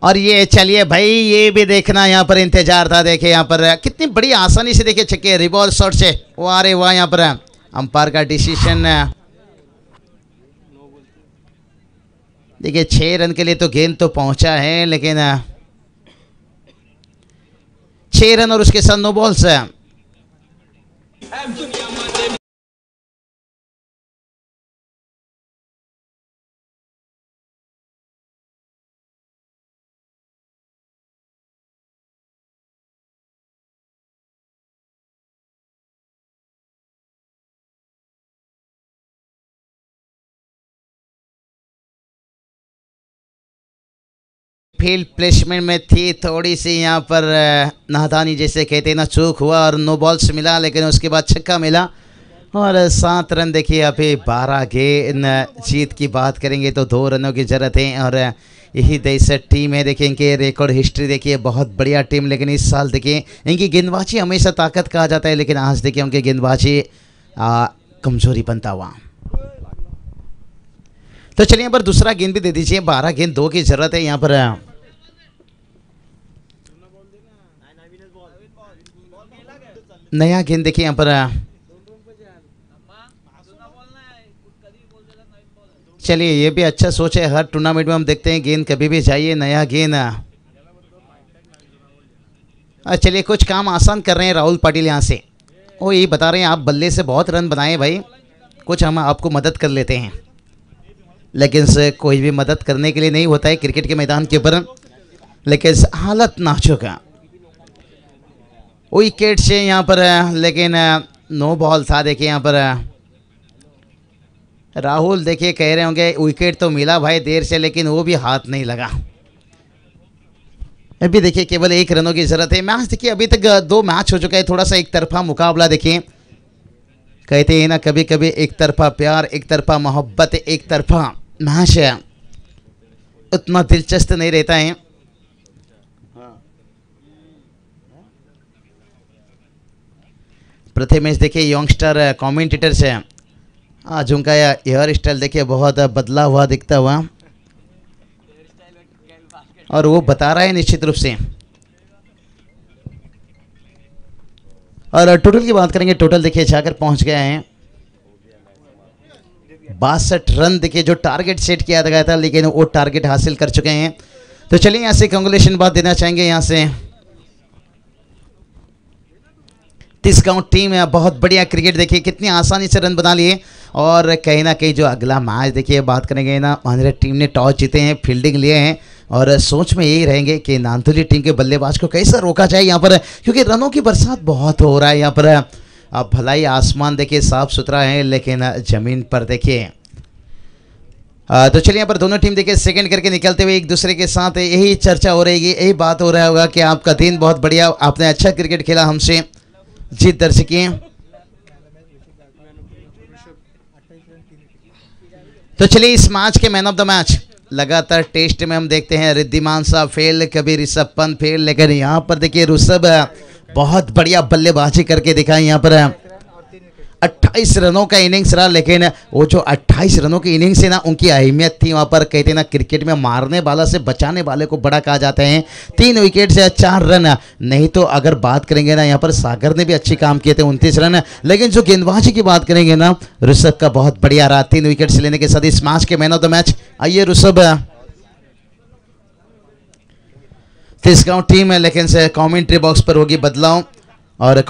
और ये चलिए भाई, ये भी देखना यहाँ पर इंतजार था। देखिए यहाँ पर कितनी बड़ी आसानी से देखिए छक्के रिबॉल शॉट से, वाह रे वाह। यहाँ पर अंपायर का डिसीजन, देखिए 6 रन के लिए तो गेंद तो पहुंचा है, लेकिन 6 रन और उसके साथ नो बॉल्स। फील्ड प्लेसमेंट में थी थोड़ी सी यहाँ पर नादानी, जैसे कहते हैं ना, चूक हुआ और नो बॉल्स मिला, लेकिन उसके बाद छक्का मिला और 7 रन। देखिए अभी 12 गेंद जीत की बात करेंगे तो 2 रनों की ज़रूरत है, और यही देश टीम है। देखिए इनके रिकॉर्ड हिस्ट्री देखिए, बहुत बढ़िया टीम। लेकिन इस साल देखिए इनकी गेंदबाजी हमेशा ताकत कहा जाता है, लेकिन आज देखिए उनकी गेंदबाजी कमजोरी बनता हुआ। तो चलिए यहाँ पर दूसरा गेंद भी दे दीजिए। 12 गेंद 2 की ज़रूरत है यहाँ पर। नया गेंद देखिए यहाँ पर, चलिए ये भी अच्छा सोच है। हर टूर्नामेंट में हम देखते हैं गेंद कभी भी चाहिए, नया गेंद। चलिए कुछ काम आसान कर रहे हैं राहुल पाटिल यहाँ से। वो यही बता रहे हैं, आप बल्ले से बहुत रन बनाए भाई, कुछ हम आपको मदद कर लेते हैं। लेकिन से कोई भी मदद करने के लिए नहीं होता है क्रिकेट के मैदान के ऊपर। लेकिन हालत नाजुक है, विकेट से यहाँ पर, लेकिन नो बॉल था। देखिए यहाँ पर राहुल देखिए कह रहे होंगे विकेट तो मिला भाई देर से, लेकिन वो भी हाथ नहीं लगा। अभी देखिए केवल 1 रनों की ज़रूरत है। मैच देखिए अभी तक 2 मैच हो चुका है, थोड़ा सा एक तरफा मुकाबला। देखिए कहते हैं ना, कभी कभी एक तरफा प्यार, एक तरफा मोहब्बत, एक तरफा मैच है, उतना दिलचस्प नहीं रहता है। प्रथमेश देखिए यंगस्टर कमेंटेटर्स है, आज उनका हेयर स्टाइल देखिए बहुत बदला हुआ दिखता हुआ, और वो बता रहा है निश्चित रूप से। और टोटल की बात करेंगे, टोटल देखिए जाकर पहुंच गए हैं 62 रन। देखिए जो टारगेट सेट किया गया था, लेकिन वो टारगेट हासिल कर चुके हैं। तो चलिए यहाँ से कांग्रेचुलेशन बात देना चाहेंगे यहाँ से तिसगांव टीम है। बहुत बढ़िया क्रिकेट, देखिए कितनी आसानी से रन बना लिए। और कहीं ना कहीं जो अगला मैच देखिए बात करेंगे ना, हमारे टीम ने टॉस जीते हैं, फील्डिंग लिए हैं, और सोच में यही रहेंगे कि नांदोली टीम के बल्लेबाज को कैसे रोका जाए यहाँ पर, क्योंकि रनों की बरसात बहुत हो रहा है यहाँ पर। अब भलाई आसमान देखिए साफ सुथरा है, लेकिन ज़मीन पर देखिए। तो चलिए यहाँ पर दोनों टीम देखिए सेकंड करके निकलते हुए एक दूसरे के साथ यही चर्चा हो रहेगी, यही बात हो रहा होगा कि आपका दिन बहुत बढ़िया, आपने अच्छा क्रिकेट खेला, हमसे जीत दर्ज किए। तो चलिए इस मैच के मैन ऑफ द मैच, लगातार टेस्ट में हम देखते हैं रिद्धिमान साहब फेल, कभी ऋषभ पंत फेल, लेकिन यहाँ पर देखिए ऋषभ बहुत बढ़िया बल्लेबाजी करके दिखाई। यहाँ पर 28 रनों का इनिंग्स रहा, लेकिन वो जो 28 रनों की इनिंग्स है ना, उनकी अहमियत थी वहाँ पर। कहते हैं ना, क्रिकेट में मारने वाला से बचाने वाले को बड़ा कहा जाता है। 3 विकेट से 4 रन, नहीं तो अगर बात करेंगे ना, यहाँ पर सागर ने भी अच्छी काम किए थे 29 रन, लेकिन जो गेंदबाजी की बात करेंगे ना, ऋषभ का बहुत बढ़िया रहा। 3 विकेट से लेने के साथ इस मैच के मैन ऑफ द मैच। आइए ऋषभ, तिसगांव टीम है, लेकिन से कमेंट्री बॉक्स पर होगी बदलाव, और